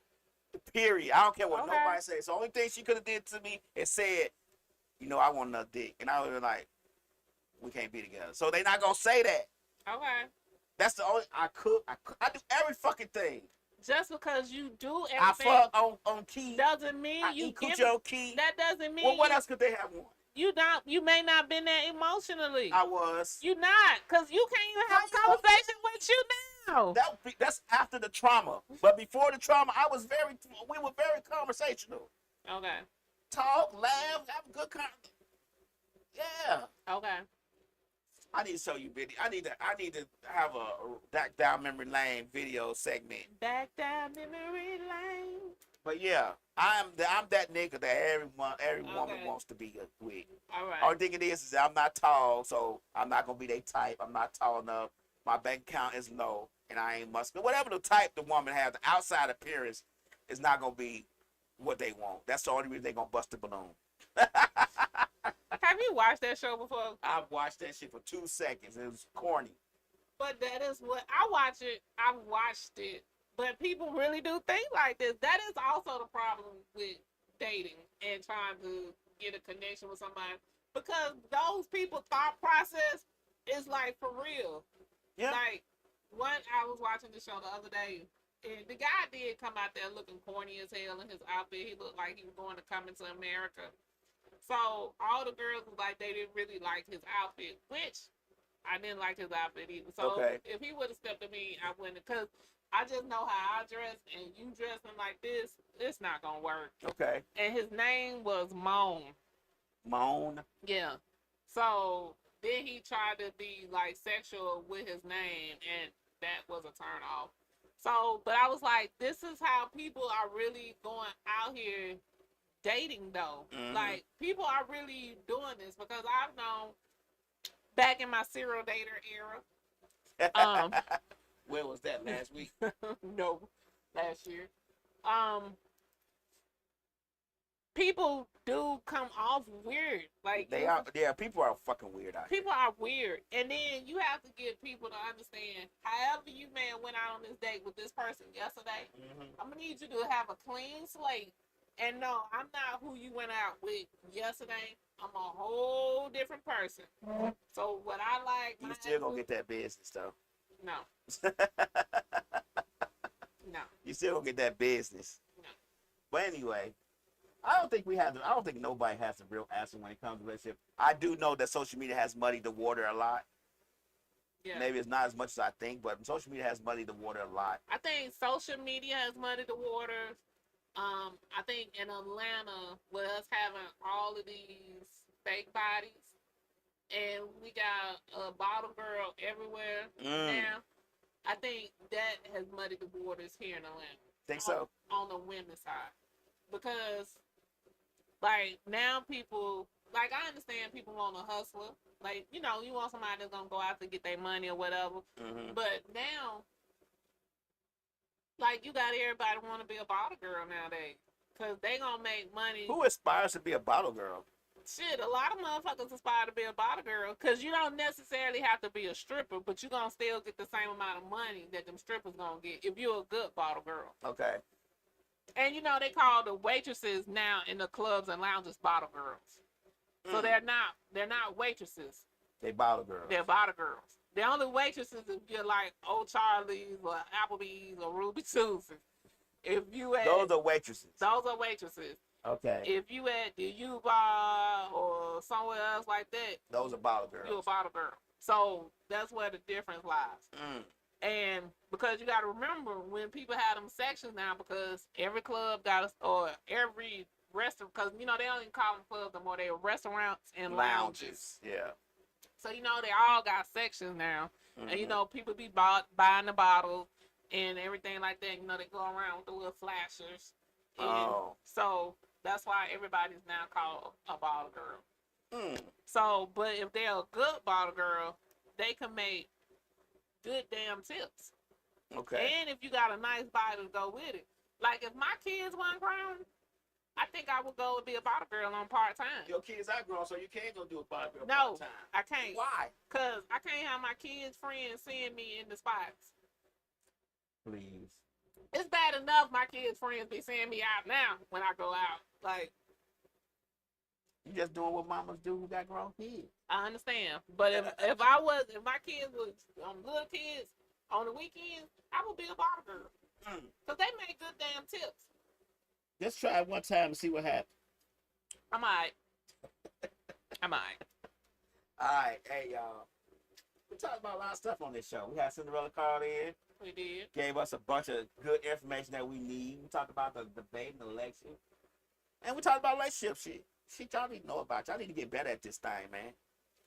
S3: Period. I don't care what
S2: Okay.
S3: nobody says. The only thing she could have did to me is said, you know, I want another dick. And I would have been like, we can't be together. So they not going to say that.
S2: Okay.
S3: That's the only, I do every fucking thing.
S2: Just because you do everything.
S3: I fuck on key.
S2: Doesn't mean
S3: I
S2: you
S3: eat
S2: give
S3: coochie on key.
S2: That doesn't mean
S3: Well, what else could they have won?
S2: You may not been there emotionally.
S3: I was.
S2: You not, because you can't even have a conversation with you now.
S3: That's after the trauma. But before the trauma, we were very conversational.
S2: Okay.
S3: Talk, laugh, have a good Yeah.
S2: Okay.
S3: I need to show you video. I need to have a back down memory lane video segment.
S2: Back down memory lane.
S3: But yeah, I'm that nigga that every woman wants to be with.
S2: All right.
S3: Only thing it is that I'm not tall, so I'm not gonna be their type. I'm not tall enough. My bank account is low, and I ain't muscular. Whatever the type the woman has, the outside appearance is not gonna be what they want. That's the only reason they gonna bust the balloon.
S2: Have you watched that show before?
S3: I've watched that shit for 2 seconds. It was corny.
S2: But that is what I watch it. I've watched it. But people really do think like this. That is also the problem with dating and trying to get a connection with somebody. Because those people's thought process is like for real.
S3: Yeah.
S2: Like, I was watching the show the other day, and the guy did come out there looking corny as hell in his outfit. He looked like he was going to come into America. So all the girls was like, they didn't really like his outfit, which I didn't like his outfit either. So if he would have stepped to me, I wouldn't, because I just know how I dress, and you dressing like this, it's not gonna work.
S3: Okay.
S2: And his name was Moan.
S3: Moan?
S2: Yeah. So then he tried to be like sexual with his name, and that was a turn off. So, but I was like, this is how people are really going out here dating though.
S3: Mm-hmm.
S2: Like, people are really doing this, because I've known back in my serial dater era.
S3: Where was that, last week?
S2: No, last year. People do come off weird. Like,
S3: people are fucking weird out here.
S2: People are weird. And then you have to get people to understand, however you went out on this date with this person yesterday, I'm going to need you to have a clean slate. And no, I'm not who you went out with yesterday. I'm a whole different person. So what I like...
S3: You still going to get that business, though.
S2: No. No.
S3: You still going to get that business.
S2: No.
S3: But anyway... I don't think nobody has a real answer when it comes to relationship. I do know that social media has muddied the water a lot. Yeah. Maybe it's not as much as I think, but social media has muddied the water a lot.
S2: I think social media has muddied the waters. I think in Atlanta, with us having all of these fake bodies, and we got a bottle girl everywhere now, I think that has muddied the waters here in Atlanta.
S3: Think so?
S2: On the women's side. Because... like, now people, like, I understand people want a hustler. Like, you know, you want somebody that's going to go out to get their money or whatever. But now, like, you got everybody want to be a bottle girl nowadays. Because they going to make money.
S3: Who aspires to be a bottle girl?
S2: Shit, a lot of motherfuckers aspire to be a bottle girl. Because you don't necessarily have to be a stripper, but you're going to still get the same amount of money that them strippers going to get if you're a good bottle girl.
S3: Okay.
S2: And, you know, they call the waitresses now in the clubs and lounges bottle girls. So they're not waitresses.
S3: They bottle girls.
S2: They're bottle girls. The only waitresses if you're like Old Charlie's or Applebee's or Ruby Susan. If you at...
S3: those are waitresses.
S2: Those are waitresses.
S3: Okay.
S2: If you at the U-Bar or somewhere else like that...
S3: those are bottle girls.
S2: You're a bottle girl. So that's where the difference lies. And because you got to remember, when people have them sections now, because every club got or every restaurant, because, you know, they don't even call them clubs anymore. They're restaurants and lounges.
S3: Yeah.
S2: So, you know, they all got sections now. And, you know, people be buying the bottles and everything like that. You know, they go around with the little flashers. And
S3: Oh.
S2: so that's why everybody's now called a bottle girl.
S3: Mm.
S2: So, but if they're a good bottle girl, they can make good damn tips.
S3: Okay.
S2: And if you got a nice body to go with it. Like if my kids weren't grown, I think I would go and be a bottle girl on part-time.
S3: Your kids are grown, so you can't go do a bottle girl
S2: No,
S3: part-time.
S2: I can't.
S3: Why?
S2: Because I can't have my kids' friends seeing me in the spots.
S3: Please.
S2: It's bad enough my kids' friends be seeing me out now when I go out. Like,
S3: You just doing what mamas do who got grown kids.
S2: I understand. But if my kids was good kids on the weekends, I would be a bottle girl. Because they make good damn tips.
S3: Just try it one time and see what happens.
S2: I'm alright. I'm alright.
S3: All right, hey y'all. We talked about a lot of stuff on this show. We had Cinderella called in,
S2: We did.
S3: gave us a bunch of good information that we need. We talked about the debate and election, and we talked about relationship shit. Shit y'all need to know about. Y'all need to get better at this thing, man.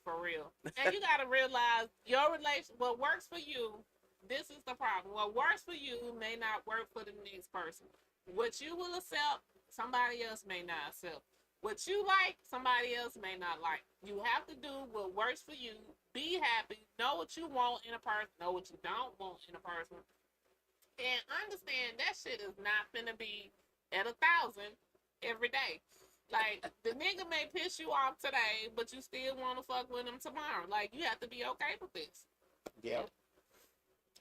S2: For real. And you gotta realize your relation, what works for you, this is the problem. What works for you may not work for the next person. What you will accept, somebody else may not accept. What you like, somebody else may not like. You have to do what works for you. Be happy. Know what you want in a person. Know what you don't want in a person. And understand that shit is not gonna be at 1,000 every day. Like, the nigga may piss you off today, but you still want to fuck with him tomorrow. Like, you have to be okay with this.
S3: Yeah.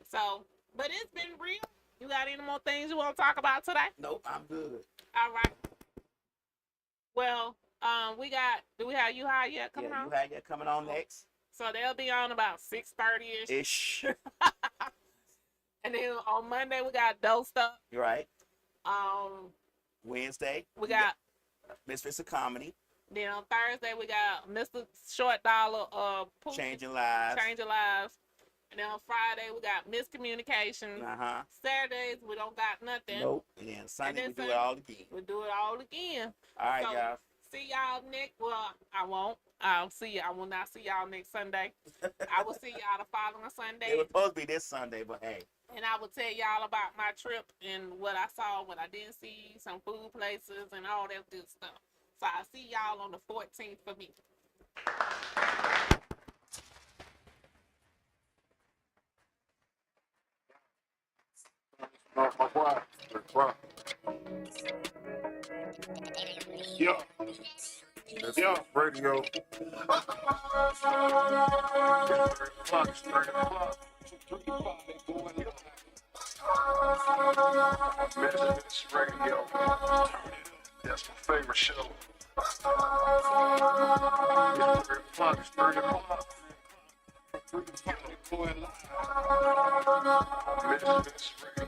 S2: So, but it's been real. You got any more things you want to talk about today?
S3: Nope, I'm good.
S2: All right. Well, do we have you high yet coming
S3: Yeah,
S2: on?
S3: you had that coming on next.
S2: So they'll be on about 6:30ish.
S3: Ish.
S2: And then on Monday we got Dosed Up.
S3: You're right.
S2: We
S3: Wednesday,
S2: got
S3: Misfits of Comedy,
S2: then on Thursday we got Mr. Short Dollar Pooh,
S3: Changing Lives.
S2: Changing Lives. And then on Friday we got Miscommunication.
S3: Uh-huh.
S2: Saturdays we don't got nothing.
S3: Nope. And then Sunday
S2: then
S3: we do
S2: Sunday-
S3: it all again.
S2: We do it all again.
S3: All right,
S2: So-
S3: y'all.
S2: See y'all next. Well, I won't. I will not see y'all next Sunday. I will see y'all the following Sunday.
S3: It was supposed to be this Sunday, but hey.
S2: And I will tell y'all about my trip and what I saw, what I didn't see, some food places, and all that good stuff. So I'll see y'all on the 14th for me.
S1: My wife, yeah. Yeah, radio. 3 o'clock, 3 o'clock. MisFits Radio. That's my favorite show. 3 o'clock, 3 o'clock. MisFits Radio.